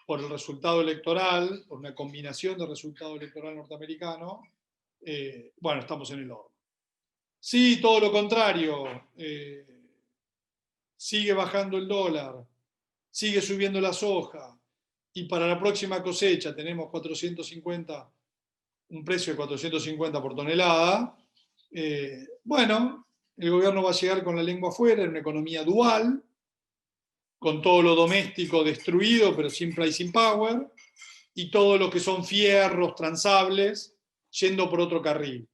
por el resultado electoral, por una combinación de resultado electoral norteamericano, bueno, estamos en el horno. Sí, todo lo contrario, sigue bajando el dólar, sigue subiendo la soja, y para la próxima cosecha tenemos 450, un precio de 450 por tonelada, bueno, el gobierno va a llegar con la lengua afuera en una economía dual, con todo lo doméstico destruido, pero sin pricing power, y todo lo que son fierros, transables, yendo por otro carril.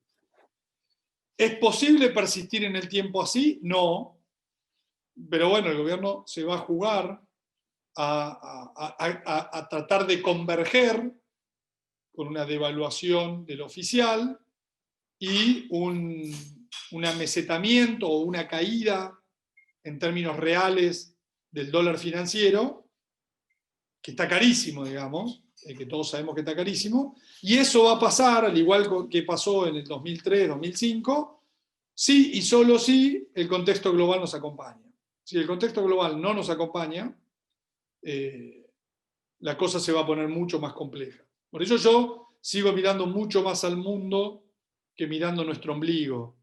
¿Es posible persistir en el tiempo así? No. Pero bueno, el gobierno se va a jugar a tratar de converger con una devaluación del oficial y un amesetamiento o una caída en términos reales del dólar financiero, que está carísimo, digamos, que todos sabemos que está carísimo, y eso va a pasar, al igual que pasó en el 2003, 2005, sí y solo si el contexto global nos acompaña. Si el contexto global no nos acompaña, la cosa se va a poner mucho más compleja. Por eso yo sigo mirando mucho más al mundo que mirando nuestro ombligo,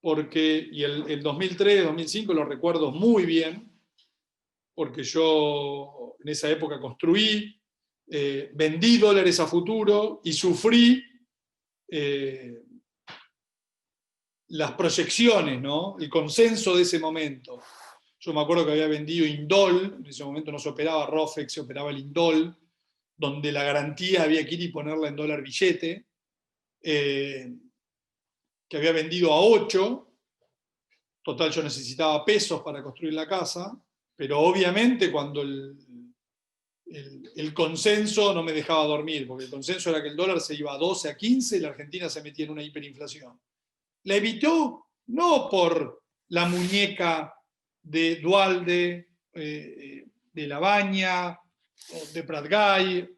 porque, y el 2003, 2005 lo recuerdo muy bien, porque yo en esa época construí, vendí dólares a futuro y sufrí las proyecciones, ¿no? El consenso de ese momento. Yo me acuerdo que había vendido Indol, en ese momento no se operaba Rofex, se operaba el Indol, donde la garantía había que ir y ponerla en dólar billete, que había vendido a 8, total yo necesitaba pesos para construir la casa, pero obviamente cuando el consenso no me dejaba dormir, porque el consenso era que el dólar se iba a 12, a 15 y la Argentina se metía en una hiperinflación. La evitó no por la muñeca de Duhalde, de Labaña, de Pratgay,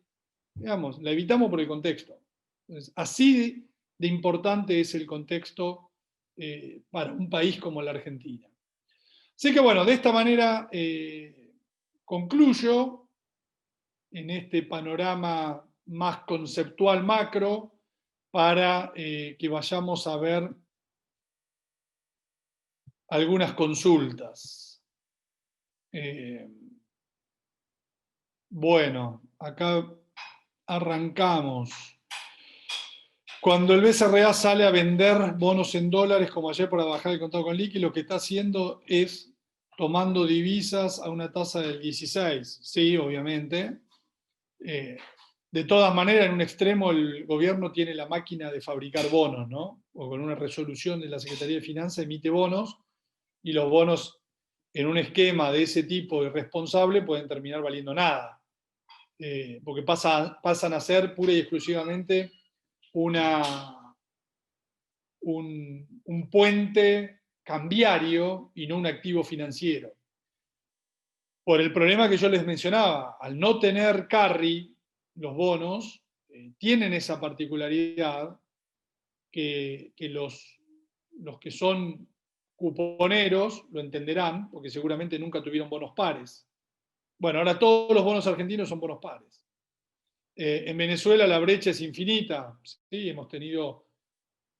digamos, la evitamos por el contexto. Entonces, así de importante es el contexto para un país como la Argentina. Así que bueno, de esta manera concluyo en este panorama más conceptual macro para que vayamos a ver algunas consultas. Bueno, acá arrancamos. Cuando el BCRA sale a vender bonos en dólares, como ayer para bajar el contado con liqui, lo que está haciendo es tomando divisas a una tasa del 16. Sí, obviamente. De todas maneras, en un extremo el gobierno tiene la máquina de fabricar bonos, ¿no? O con una resolución de la Secretaría de Finanzas emite bonos, y los bonos en un esquema de ese tipo irresponsable pueden terminar valiendo nada. Porque pasan a ser pura y exclusivamente un puente cambiario y no un activo financiero. Por el problema que yo les mencionaba, al no tener carry, los bonos tienen esa particularidad que los que son cuponeros lo entenderán, porque seguramente nunca tuvieron bonos pares. Bueno, ahora todos los bonos argentinos son bonos pares. En Venezuela la brecha es infinita. Sí, hemos tenido,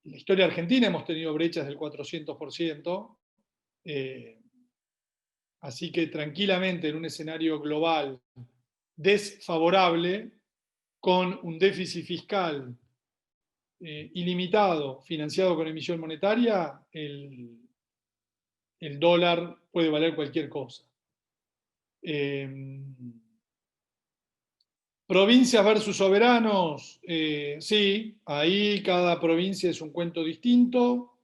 en la historia argentina hemos tenido brechas del 400%. Así que tranquilamente en un escenario global desfavorable, con un déficit fiscal ilimitado, financiado con emisión monetaria, el dólar puede valer cualquier cosa. Provincias versus soberanos, sí, ahí cada provincia es un cuento distinto.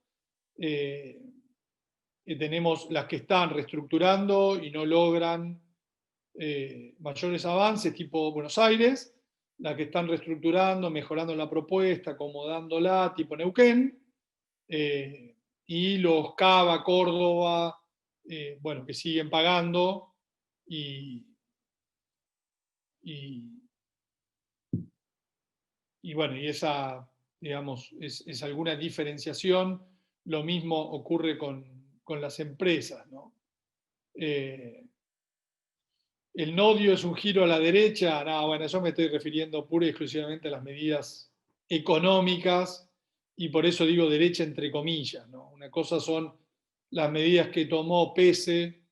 Tenemos las que están reestructurando y no logran mayores avances, tipo Buenos Aires, las que están reestructurando, mejorando la propuesta, acomodándola, tipo Neuquén, y los Cava, Córdoba, bueno, que siguen pagando y bueno, y esa, digamos, es alguna diferenciación. Lo mismo ocurre con las empresas, ¿no? El nodio es un giro a la derecha. No, bueno, yo me estoy refiriendo pura y exclusivamente a las medidas económicas y por eso digo derecha entre comillas, ¿no? Una cosa son las medidas que tomó PESE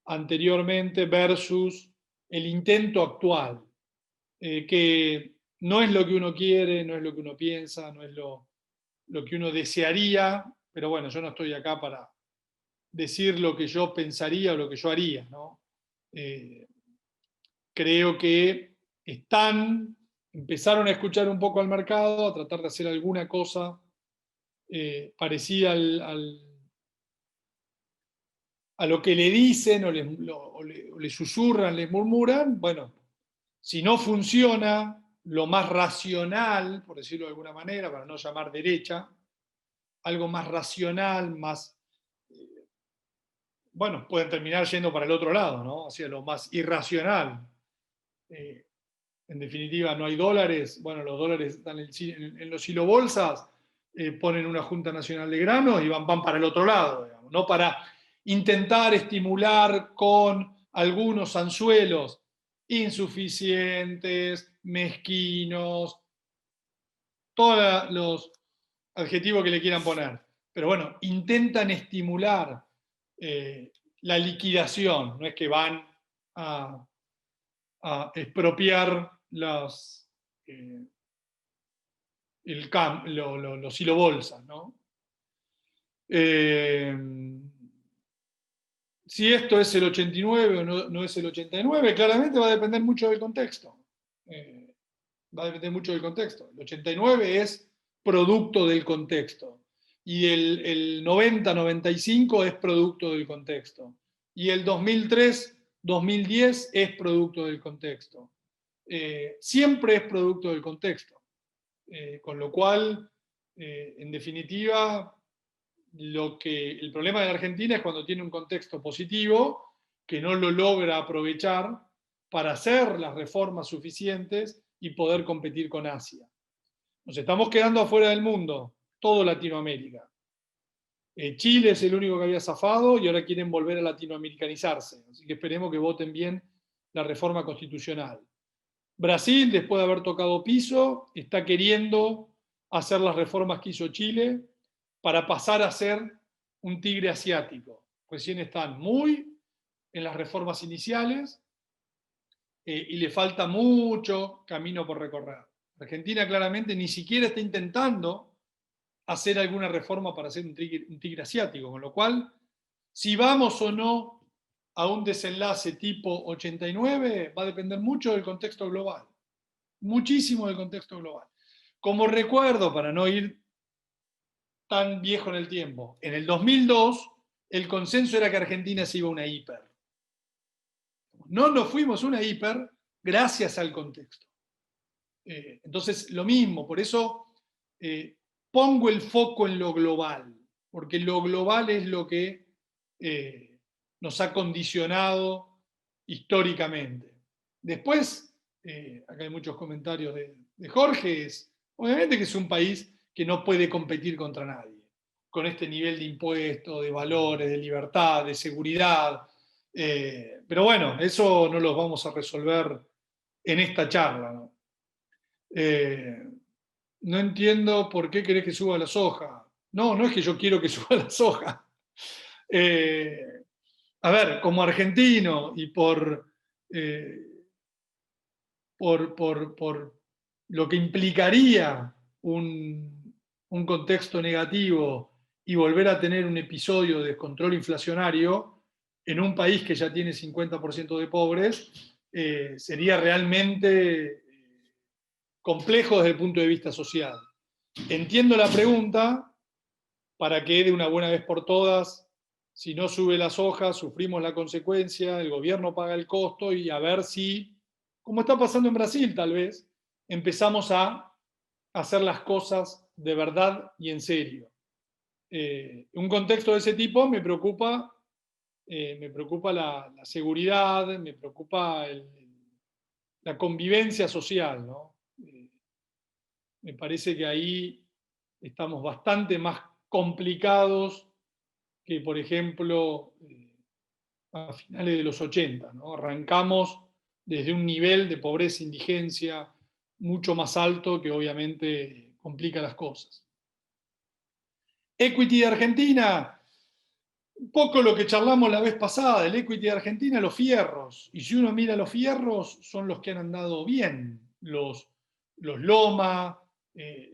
anteriormente versus el intento actual, que no es lo que uno quiere, no es lo que uno piensa, no es lo que uno desearía, pero bueno, yo no estoy acá para decir lo que yo pensaría o lo que yo haría, ¿no? Creo que empezaron a escuchar un poco al mercado, a tratar de hacer alguna cosa parecida a lo que le dicen o le susurran, les murmuran. Bueno, si no funciona lo más racional, por decirlo de alguna manera, para no llamar derecha, algo más racional, más, bueno, pueden terminar yendo para el otro lado, ¿no? Hacia lo más irracional. En definitiva, no hay dólares, bueno, los dólares están en los silobolsas, ponen una Junta Nacional de Granos y van para el otro lado, digamos, no para intentar estimular con algunos anzuelos insuficientes, mezquinos, todos los adjetivos que le quieran poner. Pero bueno, intentan estimular la liquidación, no es que van a expropiar los silobolsas, ¿no? Si esto es el 89 o no es el 89, claramente va a depender mucho del contexto. Va a depender mucho del contexto. El 89 es producto del contexto. Y el 90-95 es producto del contexto. Y el 2003-2010 es producto del contexto. Siempre es producto del contexto. Con lo cual, en definitiva, el problema de la Argentina es cuando tiene un contexto positivo que no lo logra aprovechar para hacer las reformas suficientes y poder competir con Asia. Nos estamos quedando afuera del mundo, todo Latinoamérica. Chile es el único que había zafado y ahora quieren volver a latinoamericanizarse. Así que esperemos que voten bien la reforma constitucional. Brasil, después de haber tocado piso, está queriendo hacer las reformas que hizo Chile para pasar a ser un tigre asiático. Recién están muy en las reformas iniciales y le falta mucho camino por recorrer. Argentina claramente ni siquiera está intentando hacer alguna reforma para ser un tigre asiático, con lo cual, si vamos o no a un desenlace tipo 89, va a depender mucho del contexto global, muchísimo del contexto global. Como recuerdo, para no ir tan viejo en el tiempo, en el 2002 el consenso era que Argentina se iba a una hiper. No nos fuimos a una hiper gracias al contexto. Entonces, lo mismo, por eso pongo el foco en lo global, porque lo global es lo que nos ha condicionado históricamente. Después, acá hay muchos comentarios de Jorge, obviamente que es un país que no puede competir contra nadie, con este nivel de impuestos, de valores, de libertad, de seguridad. Pero bueno, eso no lo vamos a resolver en esta charla, ¿no? No entiendo por qué querés que suba la soja. No, no es que yo quiero que suba la soja. A ver, como argentino y por lo que implicaría un contexto negativo y volver a tener un episodio de descontrol inflacionario en un país que ya tiene 50% de pobres, sería realmente complejo desde el punto de vista social. Entiendo la pregunta, para que de una buena vez por todas, si no sube las hojas, sufrimos la consecuencia, el gobierno paga el costo y a ver si, como está pasando en Brasil tal vez, empezamos a hacer las cosas de verdad y en serio. Un contexto de ese tipo me preocupa la seguridad, me preocupa la convivencia social, ¿no? Me parece que ahí estamos bastante más complicados que, por ejemplo, a finales de los 80, ¿no? Arrancamos desde un nivel de pobreza e indigencia mucho más alto que obviamente complica las cosas. Equity de Argentina, un poco lo que charlamos la vez pasada, el equity de Argentina, los fierros. Y si uno mira los fierros, son los que han andado bien. Los Loma,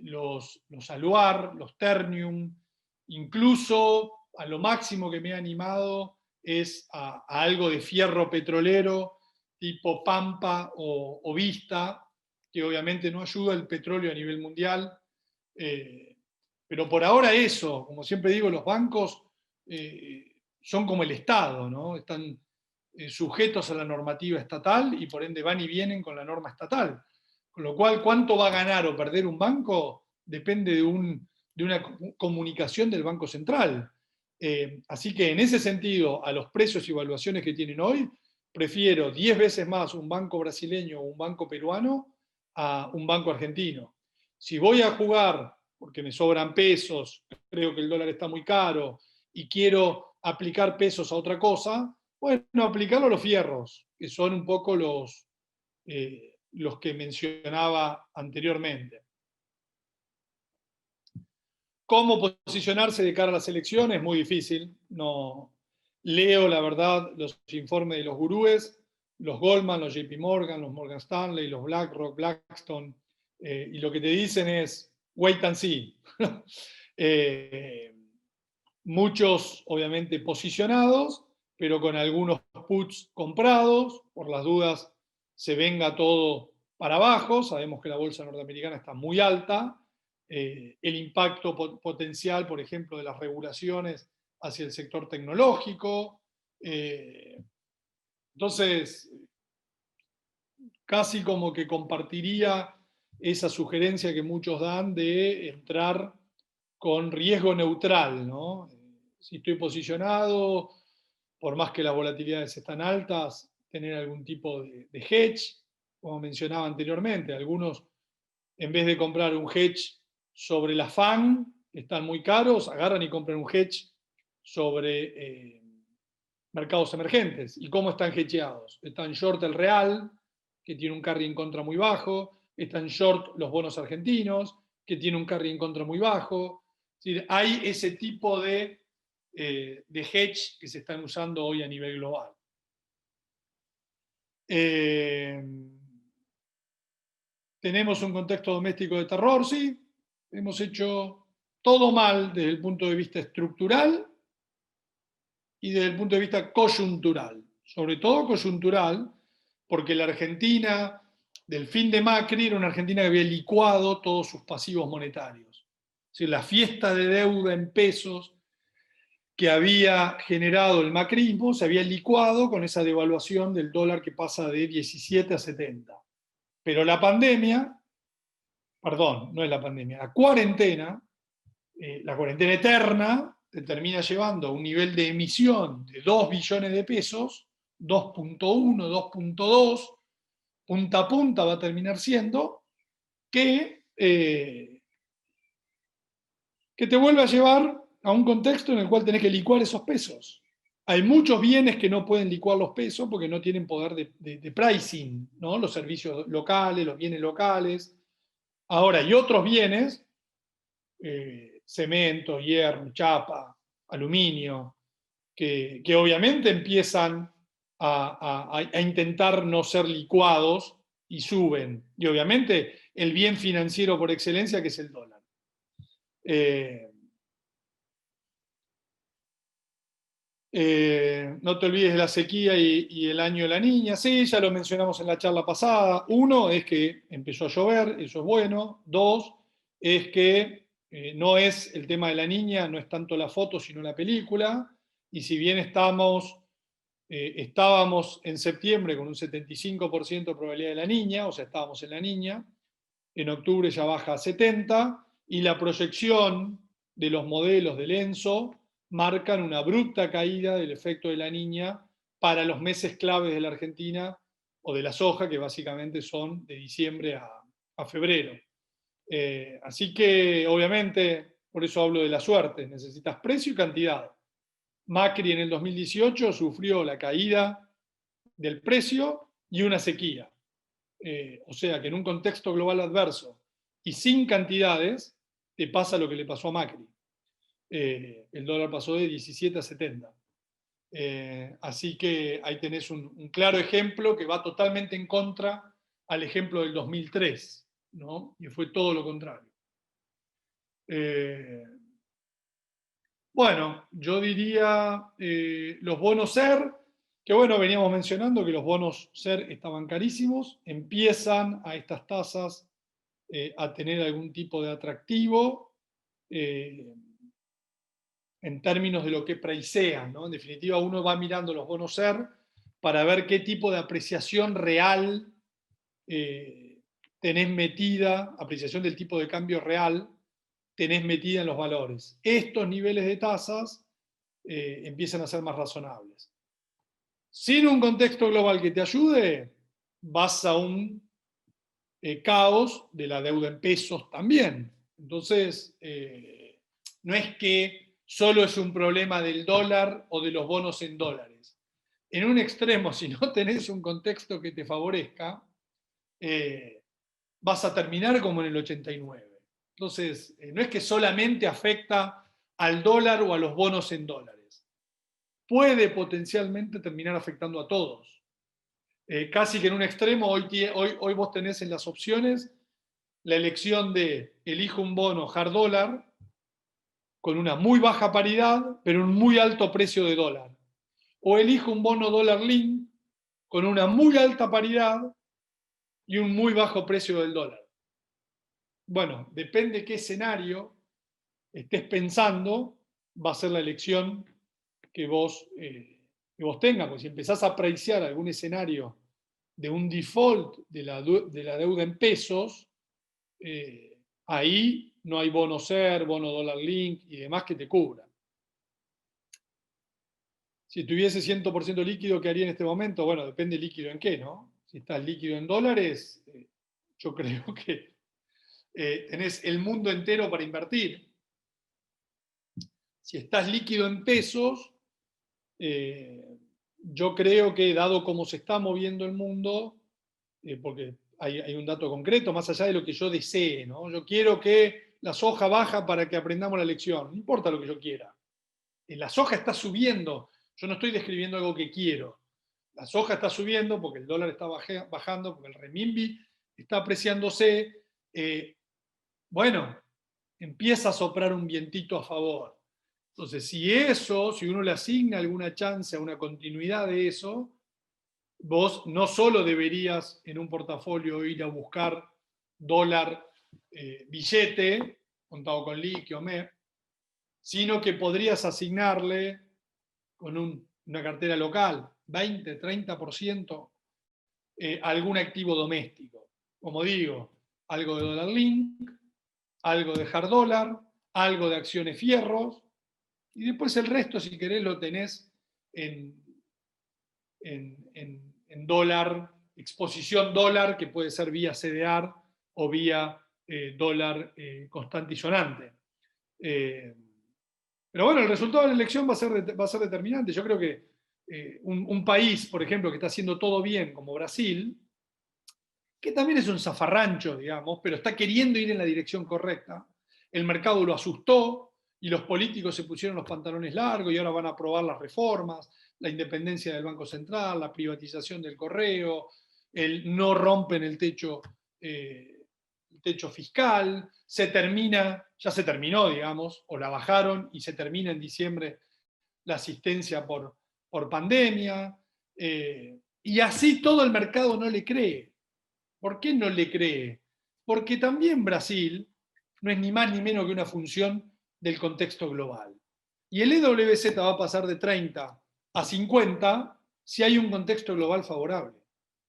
los Aluar, los Ternium. Incluso a lo máximo que me ha animado es a algo de fierro petrolero, tipo Pampa o Vista, que obviamente no ayuda el petróleo a nivel mundial. Pero por ahora eso, como siempre digo, los bancos son como el Estado, ¿no? Están sujetos a la normativa estatal y por ende van y vienen con la norma estatal. Con lo cual, cuánto va a ganar o perder un banco depende de una comunicación del Banco Central. Así que en ese sentido, a los precios y evaluaciones que tienen hoy, prefiero 10 veces más un banco brasileño o un banco peruano a un banco argentino. Si voy a jugar porque me sobran pesos, creo que el dólar está muy caro y quiero aplicar pesos a otra cosa, bueno, aplicarlo a los fierros, que son un poco los que mencionaba anteriormente. ¿Cómo posicionarse de cara a las elecciones? Muy difícil. No leo, la verdad, los informes de los gurúes, los Goldman, los JP Morgan, los Morgan Stanley, los BlackRock, Blackstone, y lo que te dicen es wait and see. Muchos, obviamente, posicionados, pero con algunos puts comprados, por las dudas se venga todo para abajo. Sabemos que la bolsa norteamericana está muy alta. El impacto potencial, por ejemplo, de las regulaciones hacia el sector tecnológico. Entonces, casi como que compartiría esa sugerencia que muchos dan de entrar con riesgo neutral, ¿no? Si estoy posicionado, por más que las volatilidades están altas, tener algún tipo de hedge, como mencionaba anteriormente. Algunos, en vez de comprar un hedge sobre la FAN, que están muy caros, agarran y compran un hedge sobre mercados emergentes. ¿Y cómo están hedgeados? Están short el real, que tiene un carry en contra muy bajo, están short los bonos argentinos, que tiene un carry en contra muy bajo. Es decir, hay ese tipo de hedge que se están usando hoy a nivel global. Tenemos un contexto doméstico de terror, sí. Hemos hecho todo mal desde el punto de vista estructural y desde el punto de vista coyuntural. Sobre todo coyuntural, porque la Argentina del fin de Macri era una Argentina que había licuado todos sus pasivos monetarios. Es decir, la fiesta de deuda en pesos que había generado el macrismo se había licuado con esa devaluación del dólar que pasa de 17 a 70. Pero la pandemia, perdón, no es la pandemia, la cuarentena eterna, te termina llevando a un nivel de emisión de 2 billones de pesos, 2.1, 2.2, punta a punta va a terminar siendo, que te vuelve a llevar a un contexto en el cual tenés que licuar esos pesos. Hay muchos bienes que no pueden licuar los pesos porque no tienen poder de pricing, ¿no? Los servicios locales, los bienes locales. Ahora, hay otros bienes, cemento, hierro, chapa, aluminio, que obviamente empiezan a intentar no ser licuados y suben. Y obviamente el bien financiero por excelencia, que es el dólar. No te olvides de la sequía y el año de la niña. Sí, ya lo mencionamos en la charla pasada. Uno es que empezó a llover, eso es bueno. Dos, es que no es el tema de la niña, no es tanto la foto, sino la película. Y si bien estábamos en septiembre con un 75% de probabilidad de la niña, o sea, estábamos en la niña, en octubre ya baja a 70%, y la proyección de los modelos del ENSO marcan una abrupta caída del efecto de la niña para los meses claves de la Argentina o de la soja, que básicamente son de diciembre a febrero. Así que, obviamente, por eso hablo de la suerte, necesitas precio y cantidad. Macri en el 2018 sufrió la caída del precio y una sequía. O sea que en un contexto global adverso y sin cantidades, te pasa lo que le pasó a Macri. El dólar pasó de 17 a 70. Así que ahí tenés un claro ejemplo que va totalmente en contra al ejemplo del 2003, ¿no? Y fue todo lo contrario. Bueno, yo diría los bonos SER, que bueno, veníamos mencionando que los bonos SER estaban carísimos, empiezan a estas tasas a tener algún tipo de atractivo en términos de lo que pricean, ¿no? En definitiva, uno va mirando los bonos SER para ver qué tipo de apreciación real tenés metida, apreciación del tipo de cambio real, tenés metida en los valores. Estos niveles de tasas empiezan a ser más razonables. Sin un contexto global que te ayude, vas a un caos de la deuda en pesos también. Entonces, no es que solo es un problema del dólar o de los bonos en dólares. En un extremo, si no tenés un contexto que te favorezca, vas a terminar como en el 89. Entonces, no es que solamente afecta al dólar o a los bonos en dólares. Puede potencialmente terminar afectando a todos. Casi que en un extremo, hoy vos tenés en las opciones la elección de elijo un bono hard dólar con una muy baja paridad, pero un muy alto precio de dólar. O elijo un bono dólar link con una muy alta paridad y un muy bajo precio del dólar. Bueno, depende qué escenario estés pensando, va a ser la elección que vos tengas. Porque si empezás a pricear algún escenario de un default de la deuda en pesos, ahí no hay bono SER, bono dólar link y demás que te cubran. Si tuviese 100% líquido, ¿qué haría en este momento? Bueno, depende líquido en qué, ¿no? Si estás líquido en dólares, yo creo que tenés el mundo entero para invertir. Si estás líquido en pesos, yo creo que dado cómo se está moviendo el mundo, porque hay un dato concreto, más allá de lo que yo desee, ¿no? Yo quiero que la soja baja para que aprendamos la lección, no importa lo que yo quiera. La soja está subiendo, yo no estoy describiendo algo que quiero. La soja está subiendo porque el dólar está bajando, porque el renminbi está apreciándose. Bueno, empieza a soplar un vientito a favor. Entonces, si uno le asigna alguna chance a una continuidad de eso, vos no solo deberías en un portafolio ir a buscar dólar billete, contado con liqui o MEP, sino que podrías asignarle con una cartera local 20, 30% algún activo doméstico. Como digo, algo de dólar link, algo de hard dólar, algo de acciones fierros, y después el resto, si querés, lo tenés en dólar, exposición dólar, que puede ser vía CDR o vía dólar constante y sonante. Pero bueno, el resultado de la elección va a ser determinante. Yo creo que un país, por ejemplo, que está haciendo todo bien, como Brasil, que también es un zafarrancho, digamos, pero está queriendo ir en la dirección correcta, el mercado lo asustó y los políticos se pusieron los pantalones largos y ahora van a aprobar las reformas, la independencia del Banco Central, la privatización del correo, el no rompen el techo fiscal, ya se terminó, digamos, o la bajaron y se termina en diciembre la asistencia por pandemia, y así todo el mercado no le cree. ¿Por qué no le cree? Porque también Brasil no es ni más ni menos que una función del contexto global. Y el EWZ va a pasar de 30 a 50 si hay un contexto global favorable.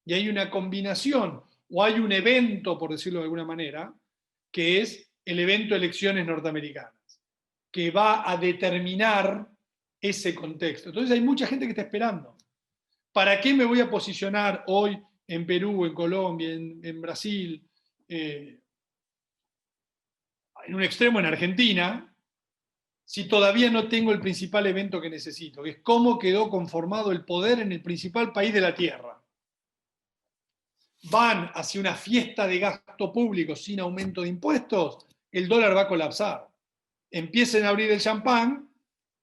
Y hay una combinación, o hay un evento, por decirlo de alguna manera, que es el evento de elecciones norteamericanas, que va a determinar ese contexto. Entonces hay mucha gente que está esperando. ¿Para qué me voy a posicionar hoy en Perú, en Colombia, en Brasil, en un extremo en Argentina, si todavía no tengo el principal evento que necesito, que es cómo quedó conformado el poder en el principal país de la Tierra? Van hacia una fiesta de gasto público sin aumento de impuestos, el dólar va a colapsar. empiecen a abrir el champán,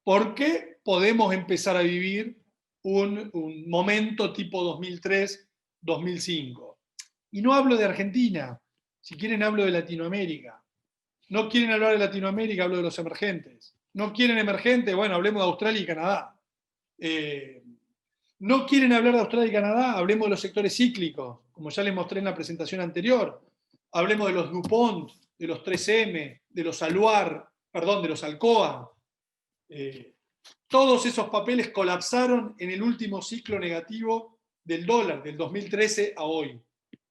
porque podemos empezar a vivir un momento tipo 2003, 2005. Y no hablo de Argentina, si quieren hablo de Latinoamérica. No quieren hablar de Latinoamérica, hablo de los emergentes. No quieren emergentes, bueno, hablemos de Australia y Canadá. No quieren hablar de Australia y Canadá, hablemos de los sectores cíclicos, como ya les mostré en la presentación anterior. Hablemos de los DuPont, de los 3M, de los Aluar, perdón, de los Alcoa. Todos esos papeles colapsaron en el último ciclo negativo del dólar, del 2013 a hoy.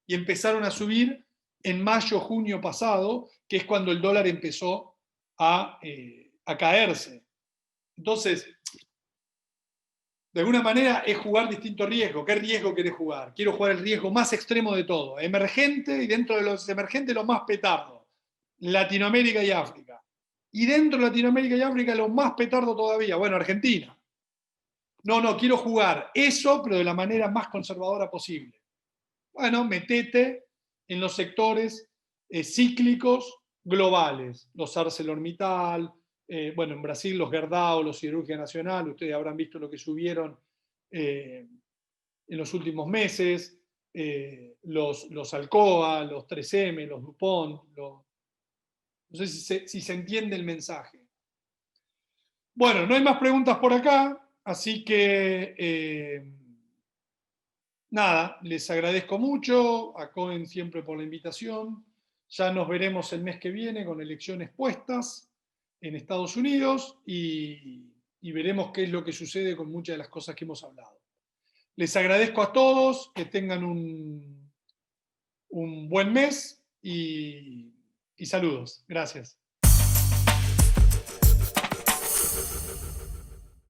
Y empezaron a subir en mayo, junio pasado, que es cuando el dólar empezó a caerse. Entonces, de alguna manera es jugar distinto riesgo. ¿Qué riesgo querés jugar? Quiero jugar el riesgo más extremo de todo, emergente, y dentro de los emergentes los más petardos, Latinoamérica y África. Y dentro de Latinoamérica y África los más petardos todavía, bueno, Argentina. No, quiero jugar eso, pero de la manera más conservadora posible. Bueno, metete en los sectores cíclicos globales, los ArcelorMittal, bueno, en Brasil los Gerdau, los Siderurgia Nacional, ustedes habrán visto lo que subieron en los últimos meses, los Alcoa, los 3M, los DuPont, no sé si se entiende el mensaje. Bueno, no hay más preguntas por acá, así que nada, les agradezco mucho, a Cohen siempre por la invitación. Ya nos veremos el mes que viene con elecciones puestas en Estados Unidos y veremos qué es lo que sucede con muchas de las cosas que hemos hablado. Les agradezco a todos, que tengan un buen mes y saludos. Gracias.